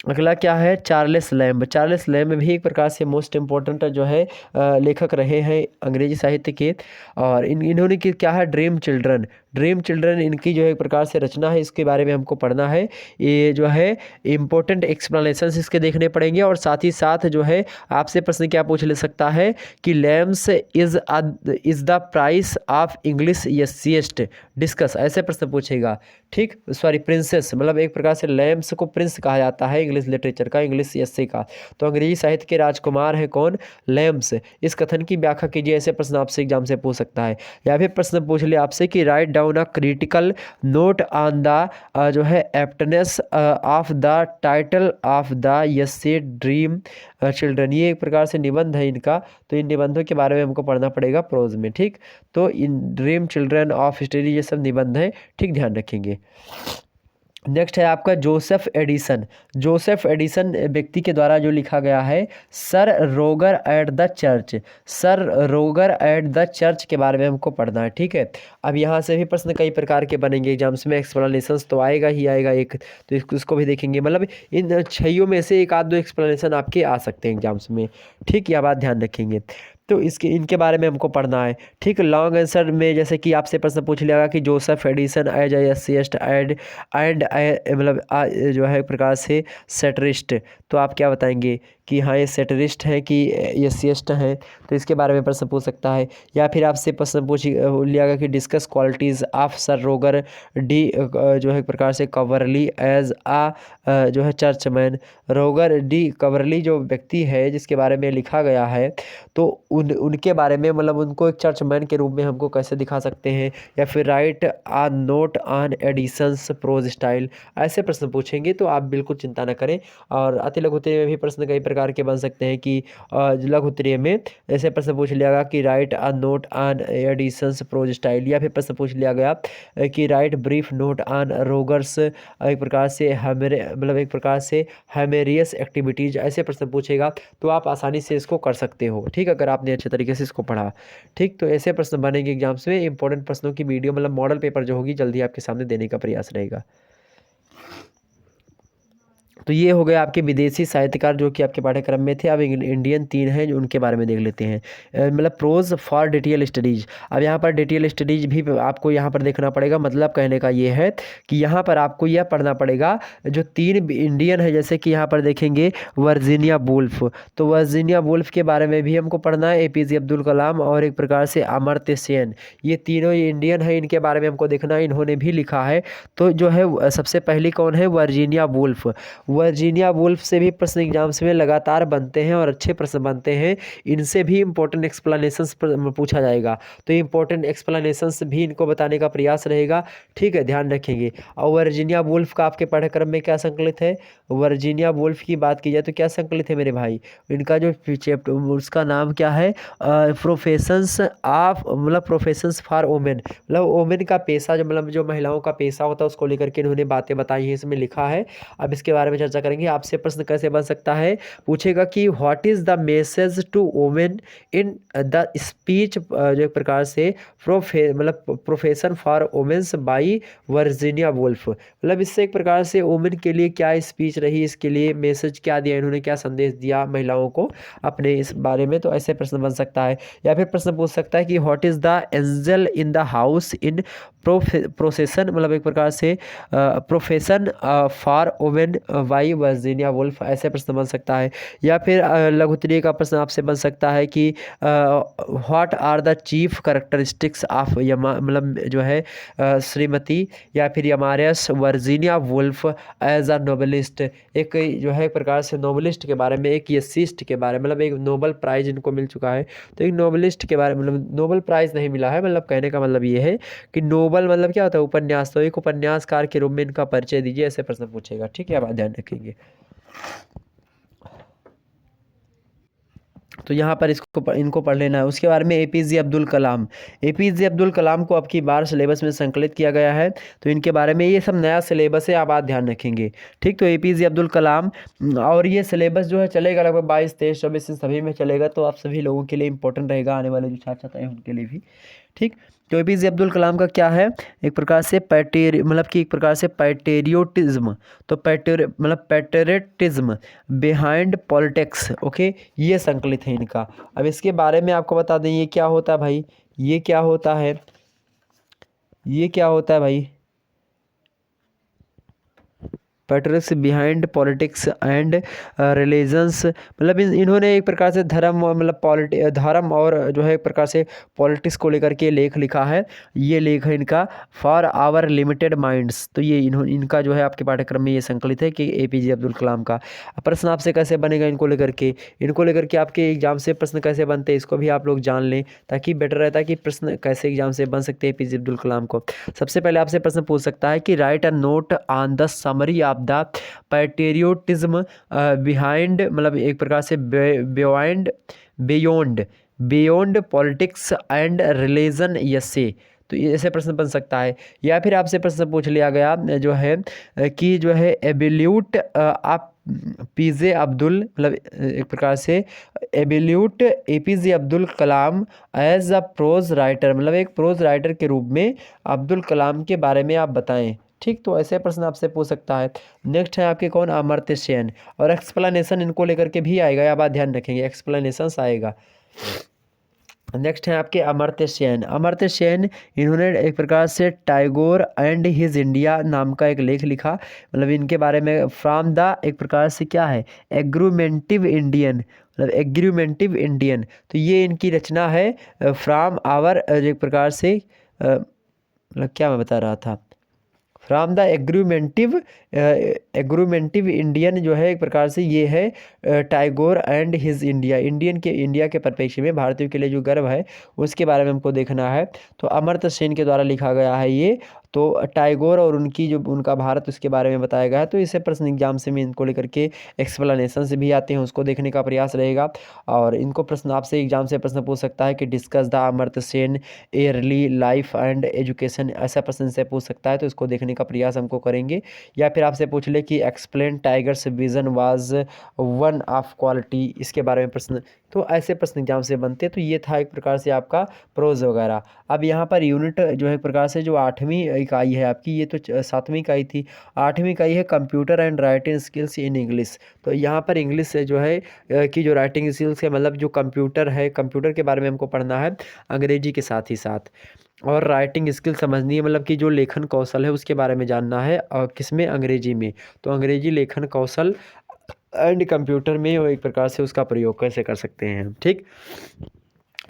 अगला क्या है, चार्ल्स लैम्ब। चार्ल्स लैम्ब भी एक प्रकार से मोस्ट इम्पोर्टेंट जो है लेखक रहे हैं अंग्रेजी साहित्य के। और इन्होंने की क्या है, ड्रीम चिल्ड्रन। ड्रीम चिल्ड्रन इनकी जो है एक प्रकार से रचना है, इसके बारे में हमको पढ़ना है। ये जो है इम्पोर्टेंट एक्सप्लेनेशंस इसके देखने पड़ेंगे, और साथ ही साथ जो है आपसे प्रश्न क्या पूछ ले सकता है कि Lamb's is the price of English essayist discuss, ऐसे प्रश्न पूछेगा, ठीक। सॉरी, प्रिंसेस, मतलब एक प्रकार से लैम्स को प्रिंस कहा जाता है इंग्लिश लिटरेचर का, इंग्लिश एस्से का। तो अंग्रेजी साहित्य के राजकुमार हैं कौन, लैम्स। इस कथन की व्याख्या कीजिए, ऐसे प्रश्न आपसे एग्जाम से पूछ सकता है। या फिर प्रश्न पूछ ले आपसे कि write down a critical note on the जो है aptness of the title of the essay dream children. ये एक प्रकार से निबंध है इनका, तो इन निबंधों के बारे में हमको पढ़ना पड़ेगा प्रोज में, ठीक। तो in dream children of study ये सब निबंध है, ठीक, ध्यान रखेंगे। नेक्स्ट है आपका जोसेफ एडिसन। जोसेफ एडिसन व्यक्ति के द्वारा जो लिखा गया है सर रोगर एट द चर्च। सर रोगर एट द चर्च के बारे में हमको पढ़ना है, ठीक है। अब यहाँ से भी प्रश्न कई प्रकार के बनेंगे एग्जाम्स में, एक्सप्लेनेशंस तो आएगा ही आएगा एक, तो इसको भी देखेंगे। मतलब इन 6 में से एक आध दो एक्सप्लेनेशन आपके आ सकते हैं एग्जाम्स में, ठीक। यह बात ध्यान रखेंगे। तो इनके बारे में हमको पढ़ना है, ठीक। लॉन्ग आंसर में जैसे कि आपसे प्रश्न पूछ लिया कि Joseph Addison as essayist and मतलब जो है एक प्रकार से सेटरिस्ट, तो आप क्या बताएंगे कि हाँ ये सेटरिस्ट है कि एसेइस्ट है, तो इसके बारे में प्रश्न पूछ सकता है। या फिर आपसे प्रश्न पूछ लिया कि डिस्कस क्वालिटीज़ ऑफ सर रोगर डी जो है एक प्रकार से कवरली एज आ जो है चर्चमैन। रोगर डी कवरली जो व्यक्ति है जिसके बारे में लिखा गया है, तो उनके बारे में मतलब उनको एक चर्चमैन के रूप में हमको कैसे दिखा सकते हैं। या फिर write a note on Addison's prose style, ऐसे प्रश्न पूछेंगे, तो आप बिल्कुल चिंता न करें। और अति लघु उत्तरीय में भी प्रश्न कई प्रकार के बन सकते हैं कि लघु उत्तरीय में ऐसे प्रश्न पूछ लिया गया कि write a note on Addison's prose style. या फिर प्रश्न पूछ लिया गया कि write brief note on Roger's एक प्रकार से मतलब एक प्रकार से हेमेरियस एक्टिविटीज़, ऐसे प्रश्न पूछेगा, तो आप आसानी से इसको कर सकते हो, ठीक। अगर आपने अच्छे तरीके से इसको पढ़ा, ठीक। तो ऐसे प्रश्न बनेंगे एग्जाम्स में। इंपॉर्टेंट प्रश्नों की वीडियो मतलब मॉडल पेपर जो होगी जल्दी आपके सामने देने का प्रयास रहेगा। तो ये हो गया आपके विदेशी साहित्यकार जो कि आपके पाठ्यक्रम में थे। अब इंडियन 3 हैं जो उनके बारे में देख लेते हैं, मतलब प्रोज फॉर डिटेल स्टडीज। अब यहाँ पर डिटेल स्टडीज भी आपको यहाँ पर देखना पड़ेगा। मतलब कहने का ये है कि यहाँ पर आपको यह पढ़ना पड़ेगा जो 3 इंडियन है, जैसे कि यहाँ पर देखेंगे वर्जीनिया वुल्फ, तो वर्जीनिया वुल्फ के बारे में भी हमको पढ़ना है, APJ अब्दुल कलाम और एक प्रकार से अमर्त्य सेन, ये तीनों इंडियन है, इनके बारे में हमको देखना है, इन्होंने भी लिखा है। तो जो है सबसे पहली कौन है, वर्जीनिया वुल्फ। वर्जीनिया वुल्फ से भी प्रश्न एग्जाम्स में लगातार बनते हैं और अच्छे प्रश्न बनते हैं। इनसे भी इंपॉर्टेंट एक्सप्लेनेशंस पूछा जाएगा, तो इंपॉर्टेंट एक्सप्लेनेशंस भी इनको बताने का प्रयास रहेगा, ठीक है, ध्यान रखेंगे। और वर्जीनिया वुल्फ का आपके पाठ्यक्रम में क्या संकलित है, वर्जीनिया वुल्फ की बात की जाए तो क्या संकलित है मेरे भाई, इनका जो चैप्टर उसका नाम क्या है, प्रोफेशंस ऑफ मतलब प्रोफेशंस फॉर वोमेन, मतलब वोमेन का पेशा, जो मतलब जो महिलाओं का पेशा होता है उसको लेकर के इन्होंने बातें बताई हैं, इसमें लिखा है। अब इसके बारे में चर्चा करेंगे। आपसे प्रश्न कैसे बन सकता है, पूछेगा कि what is the message to women in the speech, जो एक प्रकार से मतलब profession for women's by Virginia Woolf, मतलब इससे एक प्रकार से वोमेन के लिए क्या स्पीच रही, इसके लिए मैसेज क्या दिया, इन्होंने क्या संदेश दिया महिलाओं को अपने इस बारे में, तो ऐसे प्रश्न बन सकता है। या फिर प्रश्न पूछ सकता है कि what is the angel in the house in procession, मतलब एक प्रकार से profession for women by Virginia Woolf, ऐसे प्रश्न बन सकता है। या फिर लघुत्तरीय का प्रश्न आपसे बन सकता है कि what are the chief characteristics of यमा, मतलब जो है श्रीमती या फिर यमारियस Virginia Woolf as a novelist. एक जो है एक प्रकार से नोबलिस्ट के बारे में, एक यसिस्ट के बारे में, मतलब एक नोबल प्राइज़ इनको मिल चुका है, तो एक नोबलिस्ट के बारे में, मतलब नोबल प्राइज़ नहीं मिला है, मतलब कहने का मतलब ये है कि नोबल मतलब क्या होता है, उपन्यास। तो एक उपन्यासकार के रूप में इनका परिचय दीजिए, ऐसे प्रश्न पूछेगा। ठीक है, आप ध्यान रखेंगे। तो यहाँ पर इनको पढ़ लेना है। उसके बारे में एपीजे अब्दुल कलाम। एपीजे अब्दुल कलाम को अब की बार सिलेबस में संकलित किया गया है, तो इनके बारे में, ये सब नया सिलेबस है, आप बात ध्यान रखेंगे। ठीक, तो एपीजे अब्दुल कलाम, और ये सिलेबस जो है चलेगा लगभग 22, 23, 24 सभी में चलेगा, तो आप सभी लोगों के लिए इंपॉर्टेंट रहेगा, आने वाले जो छात्र छात्राएं हैं उनके लिए भी। ठीक, तो एपीजे अब्दुल कलाम का क्या है, एक प्रकार से मतलब कि एक प्रकार से पैट्रियोटिज्म, तो मतलब पैट्रियटिज्म बिहाइंड पॉलिटिक्स। ओके, ये संकलित है इनका। अब इसके बारे में आपको बता दें, ये क्या होता है भाई, ये क्या होता है, ये क्या होता है भाई, पैट्रिक्स बिहाइंड पॉलिटिक्स एंड रिलीजन्स, मतलब इन्होंने एक प्रकार से धर्म और मतलब धर्म और जो है एक प्रकार से पॉलिटिक्स को लेकर के लेख लिखा है। ये लेख है इनका फॉर आवर लिमिटेड माइंड्स। तो ये इनका जो है आपके पाठ्यक्रम में ये संकलित है कि एपीजे अब्दुल कलाम का। प्रश्न आपसे कैसे बनेगा इनको लेकर के आपके एग्जाम से प्रश्न कैसे बनते हैं, इसको भी आप लोग जान लें, ताकि बेटर रहता है कि प्रश्न कैसे एग्जाम से बन सकते हैं एपीजे अब्दुल कलाम को। सबसे पहले आपसे प्रश्न पूछ सकता है कि write a note on the summary of the patriotism behind, मतलब एक प्रकार से बियॉन्ड पॉलिटिक्स एंड रिलीजन यसे। तो ये ऐसे प्रश्न बन सकता है। या फिर आपसे प्रश्न पूछ लिया गया जो है कि जो है एबिल्यूट आप पीजे अब्दुल, मतलब एक प्रकार से evaluate APJ Abdul Kalam as a prose writer, मतलब एक प्रोज राइटर के रूप में अब्दुल कलाम के बारे में आप बताएं। ठीक, तो ऐसे प्रश्न आपसे पूछ सकता है। नेक्स्ट है आपके कौन, अमर्त्य सेन, और एक्सप्लेनेशन इनको लेकर के भी आएगा, या बात ध्यान रखेंगे, एक्सप्लेनेशन आएगा। नेक्स्ट है आपके अमर्त्य सेन। अमर्त्य सेन, इन्होंने एक प्रकार से टैगोर एंड हिज इंडिया नाम का एक लेख लिखा, मतलब इनके बारे में फ्रॉम द एक प्रकार से क्या है, एग्रीमेंटिव इंडियन, मतलब एग्रीमेंटिव इंडियन। तो ये इनकी रचना है फ्रॉम आवर एक प्रकार से मतलब क्या मैं बता रहा था, फ्रॉम द एग्रीमेंटिव इंडियन जो है एक प्रकार से ये है Tagore and his India, India के परिप्रेक्ष्य में भारतीयों के लिए जो गर्व है उसके बारे में हमको देखना है। तो अमर्त्य सेन के द्वारा लिखा गया है ये। तो टैगोर और उनकी जो उनका भारत उसके बारे में बताया गया है। तो इसे प्रश्न एग्जाम से में इनको लेकर के एक्सप्लेनेशन से भी आते हैं, उसको देखने का प्रयास रहेगा। और इनको प्रश्न आपसे एग्जाम से प्रश्न पूछ सकता है कि discuss the Amartya Sen early life and education, ऐसा प्रश्न से पूछ सकता है, तो इसको देखने का प्रयास हमको करेंगे। या फिर आपसे पूछ ले कि explain tigers vision was one of quality, इसके बारे में प्रश्न, तो ऐसे प्रश्न एग्जाम से बनते। तो ये था एक प्रकार से आपका प्रोज वगैरह। अब यहाँ पर यूनिट जो है एक प्रकार से जो 8वीं इकाई है आपकी, ये तो 7वीं इकाई थी, 8वीं इकाई है computer and writing skills in English. तो यहाँ पर इंग्लिश से जो है कि जो राइटिंग स्किल्स है, मतलब जो कंप्यूटर है, कंप्यूटर के बारे में हमको पढ़ना है अंग्रेजी के साथ ही साथ, और राइटिंग स्किल समझनी है, मतलब कि जो लेखन कौशल है उसके बारे में जानना है, और किसमें, अंग्रेजी में। तो अंग्रेजी लेखन कौशल एंड कंप्यूटर में वो एक प्रकार से उसका प्रयोग कैसे कर सकते हैं। ठीक,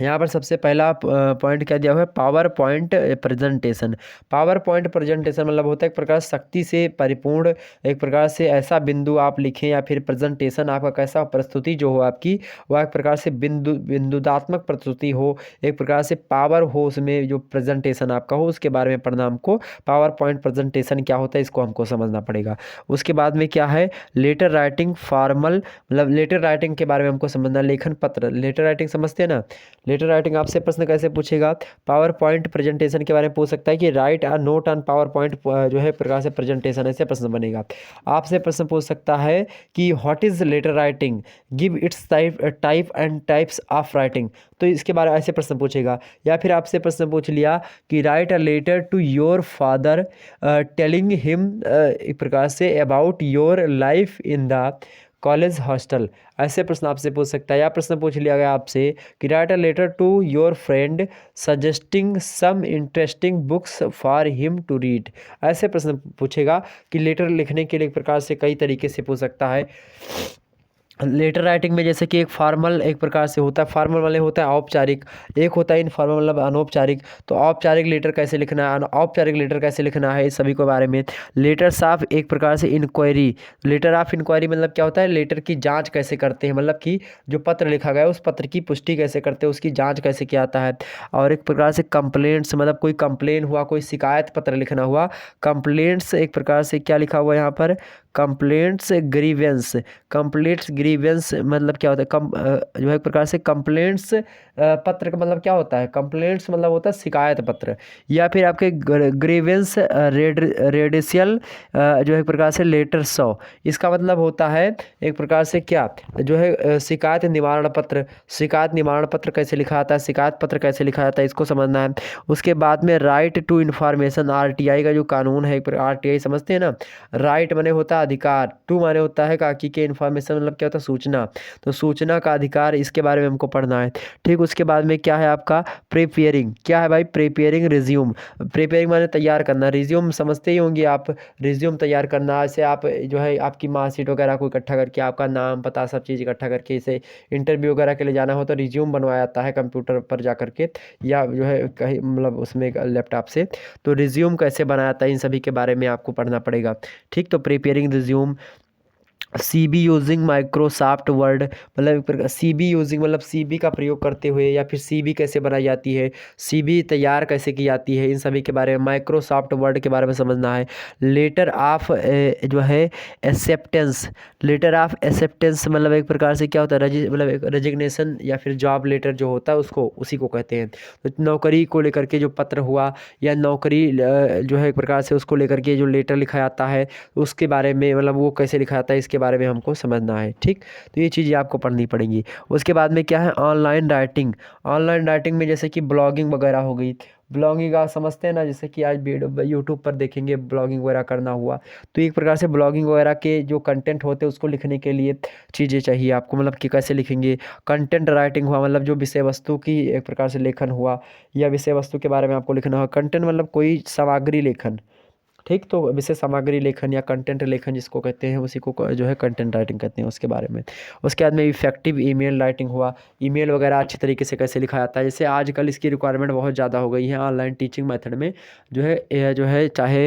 यहाँ पर सबसे पहला पॉइंट क्या दिया हुआ है, power point presentation. Power point presentation मतलब होता है एक प्रकार शक्ति से परिपूर्ण, एक प्रकार से ऐसा बिंदु आप लिखें, या फिर प्रेजेंटेशन आपका कैसा प्रस्तुति जो हो आपकी, वह एक प्रकार से बिंदुदात्मक प्रस्तुति हो, एक प्रकार से पावर हो उसमें, जो प्रेजेंटेशन आपका हो उसके बारे में पढ़ना हमको। पावर पॉइंट प्रेजेंटेशन क्या होता है इसको हमको समझना पड़ेगा। उसके बाद में क्या है, लेटर राइटिंग फॉर्मल, मतलब लेटर राइटिंग के बारे में हमको समझना, लेखन पत्र, लेटर राइटिंग समझते हैं ना। लेटर राइटिंग आपसे प्रश्न कैसे पूछेगा, पावर पॉइंट प्रेजेंटेशन के बारे में पूछ सकता है कि write a note on power point जो है प्रकार से प्रेजेंटेशन, ऐसे प्रश्न बनेगा। आपसे प्रश्न पूछ सकता है कि what is letter writing, give its type and types of writing. तो इसके बारे में ऐसे प्रश्न पूछेगा। या फिर आपसे प्रश्न पूछ लिया कि write a letter to your father telling him एक प्रकार से about your life in the college, hostel. ऐसे प्रश्न आपसे पूछ सकता है। या प्रश्न पूछ लिया गया आपसे कि write a letter to your friend suggesting some interesting books for him to read. ऐसे प्रश्न पूछेगा कि लेटर लिखने के लिए एक प्रकार से कई तरीके से पूछ सकता है। लेटर राइटिंग में जैसे कि एक फॉर्मल एक प्रकार से होता है, फॉर्मल वाले होता है औपचारिक, एक होता है इनफॉर्मल मतलब अनौपचारिक। तो औपचारिक लेटर कैसे लिखना है, अनौपचारिक लेटर कैसे लिखना है, इस सभी के बारे में। लेटर्स ऑफ एक प्रकार से इंक्वायरी, लेटर ऑफ इंक्वायरी मतलब क्या होता है, लेटर की जांच कैसे करते हैं, मतलब कि जो पत्र लिखा गया है उस पत्र की पुष्टि कैसे करते हैं, उसकी जांच कैसे किया जाता है। और एक प्रकार से कंप्लेंट्स मतलब कोई कंप्लेन हुआ, कोई शिकायत पत्र लिखना हुआ, कंप्लेंट्स एक प्रकार से क्या लिखा हुआ है यहाँ पर, कंप्लेंट्स ग्रीवेंस। कंप्लेंट्स ग्रीवेंस मतलब क्या होता है, जो है एक प्रकार से कंप्लेंट्स पत्र का मतलब क्या होता है, कंप्लेंट्स मतलब होता है शिकायत पत्र। या फिर आपके ग्रीवेंस रेडिशियल जो है एक प्रकार से लेटर 100, इसका मतलब होता है एक प्रकार से क्या, जो है शिकायत निवारण पत्र। शिकायत निवारण पत्र कैसे लिखा जाता है, शिकायत पत्र कैसे लिखा जाता है, इसको समझना है। उसके बाद में राइट टू इन्फॉर्मेशन, आरटीआई का जो कानून है, आरटीआई समझते हैं ना, राइट माने होता है अधिकार, टू माने होता है काकी के इन्फॉर्मेशन मतलब क्या होता है, सूचना। तो सूचना का अधिकार, इसके बारे में हमको पढ़ना है। ठीक, उसके बाद में क्या है आपका प्रिपेयरिंग, क्या है भाई, प्रिपेयरिंग रिज्यूम। प्रिपेयरिंग माने तैयार करना, रिज्यूम समझते ही होंगे आप, रिज्यूम तैयार करना। ऐसे आप जो है आपकी मार्कशीट वगैरह को इकट्ठा करके, आपका नाम पता सब चीज़ इकट्ठा करके, इसे इंटरव्यू वगैरह के लिए जाना हो तो रिज्यूम बनवाया जाता है कंप्यूटर पर जा करके, या जो है कहीं मतलब उसमें लैपटॉप से। तो रिज्यूम कैसे बनाया जाता है, इन सभी के बारे में आपको पढ़ना पड़ेगा। ठीक, तो preparing resume. CB using Microsoft word, मतलब सीबी यूजिंग मतलब सीबी का प्रयोग करते हुए, या फिर सीबी कैसे बनाई जाती है, सीबी तैयार कैसे की जाती है, इन सभी के बारे में, माइक्रोसॉफ्ट वर्ड के बारे में समझना है। लेटर ऑफ जो है एक्सेप्टेंस, लेटर ऑफ एक्सेप्टेंस मतलब एक प्रकार से क्या होता है, मतलब एक रेजिग्नेशन या फिर जॉब लेटर जो होता है उसको, उसी को कहते हैं। तो नौकरी को लेकर के जो पत्र हुआ, या नौकरी जो है एक प्रकार से उसको लेकर के जो लेटर लिखा जाता है, उसके बारे में मतलब वो कैसे लिखा जाता है, इसके बारे में हमको समझना है। ठीक, तो ये चीज़ें आपको पढ़नी पड़ेंगी। उसके बाद में क्या है, ऑनलाइन राइटिंग। ऑनलाइन राइटिंग में जैसे कि ब्लॉगिंग वगैरह हो गई, ब्लॉगिंग आप समझते हैं ना, जैसे कि आज यूट्यूब पर देखेंगे ब्लॉगिंग वगैरह करना हुआ, तो एक प्रकार से ब्लॉगिंग वगैरह के जो कंटेंट होते हैं उसको लिखने के लिए चीज़ें चाहिए आपको, मतलब कि कैसे लिखेंगे। कंटेंट राइटिंग हुआ मतलब जो विषय वस्तु की एक प्रकार से लेखन हुआ, या विषय वस्तु के बारे में आपको लिखना हुआ। कंटेंट मतलब कोई सामग्री लेखन। ठीक, तो विषय सामग्री लेखन या कंटेंट लेखन जिसको कहते हैं, उसी को जो है कंटेंट राइटिंग कहते हैं, उसके बारे में। उसके बाद में इफेक्टिव ईमेल राइटिंग हुआ, ईमेल वगैरह अच्छी तरीके से कैसे लिखा जाता है। जैसे आजकल इसकी रिक्वायरमेंट बहुत ज़्यादा हो गई है ऑनलाइन टीचिंग मेथड में, जो है जो है चाहे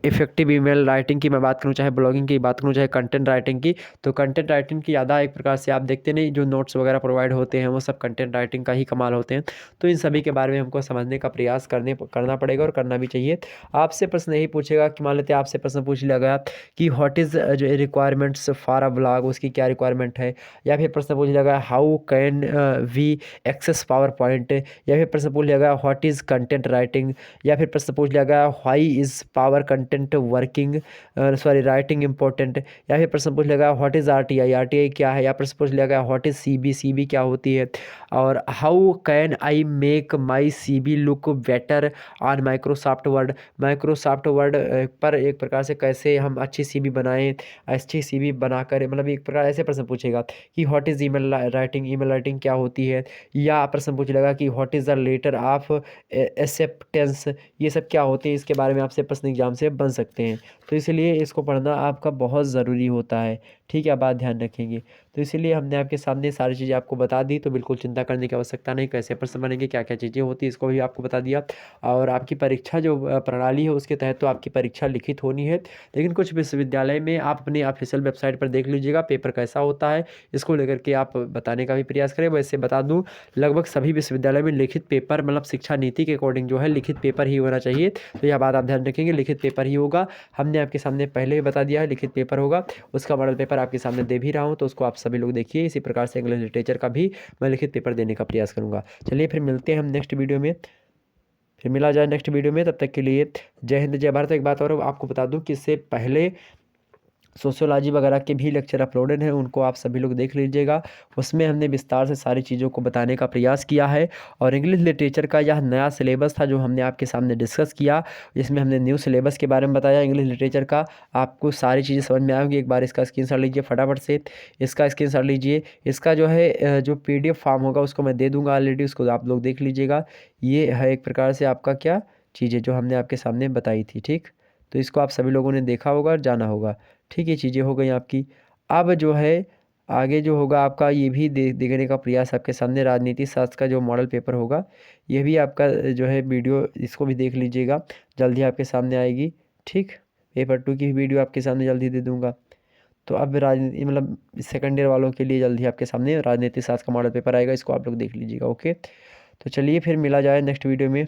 इफेक्टिव ईमेल राइटिंग की मैं बात करूँ, चाहे ब्लॉगिंग की बात करूँ, चाहे कंटेंट राइटिंग की, तो कंटेंट राइटिंग की ज़्यादा एक प्रकार से आप देखते नहीं, जो नोट्स वगैरह प्रोवाइड होते हैं वो सब कंटेंट राइटिंग का ही कमाल होते हैं। तो इन सभी के बारे में हमको समझने का प्रयास करना पड़ेगा, और करना भी चाहिए। आपसे प्रश्न यही पूछेगा कि मान लेते हैं आपसे प्रश्न पूछ लिया गया कि व्हाट इज़ जो रिक्वायरमेंट्स फॉर अ ब्लॉग, उसकी क्या रिक्वायरमेंट है। या फिर प्रश्न पूछ लिया गया how can we access PowerPoint. या फिर प्रश्न पूछ लिया गया व्हाट इज़ कंटेंट राइटिंग। या फिर प्रश्न पूछ लिया गया why is power content working writing important. या फिर प्रश्न पूछ लिया गया व्हाट इज़ आरटीआई, आरटीआई क्या है। या प्रश्न पूछ लिया गया व्हाट इज़ सीबी, सीबी क्या होती है। और how can I make my CB look better on Microsoft word, Microsoft word पर एक प्रकार से कैसे हम अच्छी सीवी बनाएं, अच्छी सीवी बनाकर, मतलब एक प्रकार ऐसे प्रश्न पूछेगा कि what is email writing, email writing क्या होती है। या प्रश्न पूछ लेगा कि what is the letter of acceptance, ये सब क्या होते हैं, इसके बारे में आपसे प्रश्न एग्जाम से बन सकते हैं। तो इसलिए इसको पढ़ना आपका बहुत ज़रूरी होता है। ठीक है, बात ध्यान रखेंगे। तो इसीलिए हमने आपके सामने सारी चीज़ें आपको बता दी, तो बिल्कुल चिंता करने की आवश्यकता नहीं, कैसे प्रश्न बनेंगे, क्या क्या चीज़ें होती है, इसको भी आपको बता दिया। और आपकी परीक्षा जो प्रणाली है उसके तहत तो आपकी परीक्षा लिखित होनी है, लेकिन कुछ विश्वविद्यालय में आप अपनी ऑफिशियल वेबसाइट पर देख लीजिएगा पेपर कैसा होता है, इसको लेकर के आप बताने का भी प्रयास करें। वैसे बता दूं, लगभग सभी विश्वविद्यालय में लिखित पेपर, मतलब शिक्षा नीति के अकॉर्डिंग जो है लिखित पेपर ही होना चाहिए। तो यह बात आप ध्यान रखेंगे, लिखित पेपर ही होगा। हमने आपके सामने पहले ही बता दिया है लिखित पेपर होगा, उसका मॉडल पेपर आपके सामने दे भी रहा हूँ, तो उसको आप सभी लोग देखिए। इसी प्रकार से इंग्लिश लिटरेचर का भी मैं लिखित पेपर देने का प्रयास करूँगा। चलिए फिर मिलते हैं हम नेक्स्ट वीडियो में, फिर मिला जाए नेक्स्ट वीडियो में। तब तक के लिए जय हिंद, जय भारत। एक बात और आपको बता दूं कि इससे पहले सोशियोलॉजी वगैरह के भी लेक्चर अपलोडेड हैं, उनको आप सभी लोग देख लीजिएगा। उसमें हमने विस्तार से सारी चीज़ों को बताने का प्रयास किया है। और इंग्लिश लिटरेचर का यह नया सिलेबस था जो हमने आपके सामने डिस्कस किया, जिसमें हमने न्यू सिलेबस के बारे में बताया इंग्लिश लिटरेचर का। आपको सारी चीज़ें समझ में आएंगी। एक बार इसका स्क्रीनशॉट लीजिए फटाफट से, इसका स्क्रीनशॉट लीजिए। इसका जो है जो PDF फॉर्म होगा उसको मैं दे दूँगा ऑलरेडी, उसको आप लोग देख लीजिएगा। ये है एक प्रकार से आपका क्या चीज़ें जो हमने आपके सामने बताई थी, ठीक। तो इसको आप सभी लोगों ने देखा होगा और जाना होगा, ठीक। ये चीज़ें हो गई आपकी। अब जो है आगे जो होगा आपका ये भी देखने का प्रयास आपके सामने, राजनीति शास्त्र का जो मॉडल पेपर होगा ये भी आपका जो है वीडियो, इसको भी देख लीजिएगा, जल्दी आपके सामने आएगी, ठीक। पेपर 2 की भी वीडियो आपके सामने जल्दी दे दूँगा। तो अब राजनीति मतलब सेकंड ईयर वालों के लिए जल्दी आपके सामने राजनीति शास्त्र का मॉडल पेपर आएगा, इसको आप लोग देख लीजिएगा, ओके। तो चलिए फिर मिला जाए नेक्स्ट वीडियो में।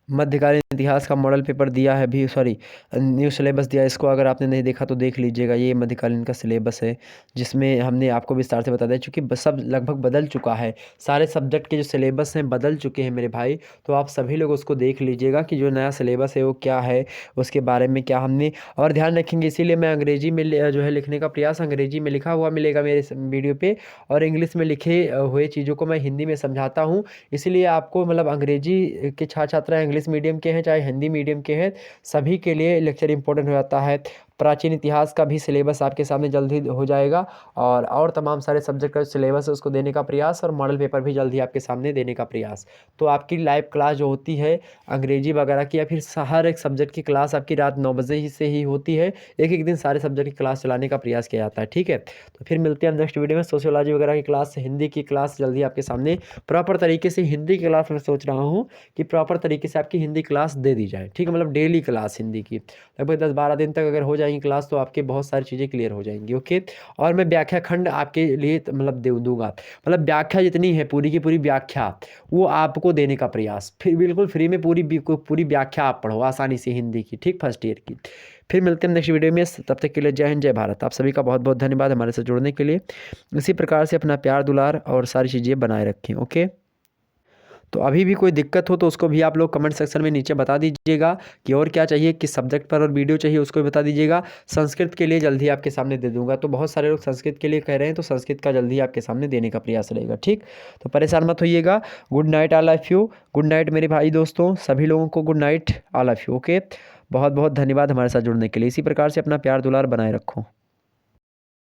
मध्यकालीन इतिहास का मॉडल पेपर दिया है भी, सॉरी न्यू सिलेबस दिया है, इसको अगर आपने नहीं देखा तो देख लीजिएगा। ये मध्यकालीन का सिलेबस है जिसमें हमने आपको विस्तार से बता दिया, चूँकि सब लगभग बदल चुका है, सारे सब्जेक्ट के जो सिलेबस हैं बदल चुके हैं मेरे भाई। तो आप सभी लोग उसको देख लीजिएगा कि जो नया सिलेबस है वो क्या है, उसके बारे में क्या हमने और ध्यान रखेंगे। इसीलिए मैं अंग्रेजी में जो है लिखने का प्रयास, अंग्रेजी में लिखा हुआ मिलेगा मेरे वीडियो पर, और इंग्लिश में लिखे हुए चीज़ों को मैं हिंदी में समझाता हूँ। इसीलिए आपको मतलब अंग्रेजी के छात्र इंग्लिश मीडियम के हैं चाहे हिंदी मीडियम के हैं, सभी के लिए लेक्चर इंपॉर्टेंट हो जाता है। प्राचीन इतिहास का भी सिलेबस आपके सामने जल्दी हो जाएगा, और तमाम सारे सब्जेक्ट का सिलेबस है उसको देने का प्रयास, और मॉडल पेपर भी जल्दी आपके सामने देने का प्रयास। तो आपकी लाइव क्लास जो होती है अंग्रेजी वगैरह की, या फिर हर एक सब्जेक्ट की क्लास आपकी रात 9 बजे ही से ही होती है। एक एक दिन सारे सब्जेक्ट की क्लास चलाने का प्रयास किया जाता है, ठीक है। तो फिर मिलते हैं नेक्स्ट वीडियो में। सोशियोलॉजी वगैरह की क्लास, हिंदी की क्लास जल्दी आपके सामने प्रॉपर तरीके से, हिंदी की क्लास मैं सोच रहा हूँ कि प्रॉपर तरीके से आपकी हिंदी क्लास दे दी जाए, ठीक है। मतलब डेली क्लास हिंदी की लगभग 10-12 दिन तक अगर हो जाएंगी क्लास तो आपके बहुत सारी चीज़ें क्लियर हो जाएंगी, ओके। और मैं व्याख्या खंड आपके लिए मतलब दे दूंगा, मतलब व्याख्या जितनी है पूरी की पूरी व्याख्या वो आपको देने का प्रयास, फिर बिल्कुल फ्री में पूरी व्याख्या आप पढ़ो आसानी से हिंदी की, ठीक, फर्स्ट ईयर की। फिर मिलते हैं नेक्स्ट वीडियो में, तब तक के लिए जय हिंद जय भारत। आप सभी का बहुत बहुत धन्यवाद हमारे साथ जुड़ने के लिए। इसी प्रकार से अपना प्यार दुलार और सारी चीज़ें बनाए रखें, ओके। तो अभी भी कोई दिक्कत हो तो उसको भी आप लोग कमेंट सेक्शन में नीचे बता दीजिएगा कि और क्या चाहिए, किस सब्जेक्ट पर और वीडियो चाहिए उसको भी बता दीजिएगा। संस्कृत के लिए जल्दी आपके सामने दे दूंगा, तो बहुत सारे लोग संस्कृत के लिए कह रहे हैं, तो संस्कृत का जल्दी आपके सामने देने का प्रयास रहेगा, ठीक। तो परेशान मत होइएगा। Good night all of you, good night मेरे भाई दोस्तों, सभी लोगों को good night all of you, okay. बहुत बहुत धन्यवाद हमारे साथ जुड़ने के लिए। इसी प्रकार से अपना प्यार दुलार बनाए रखो।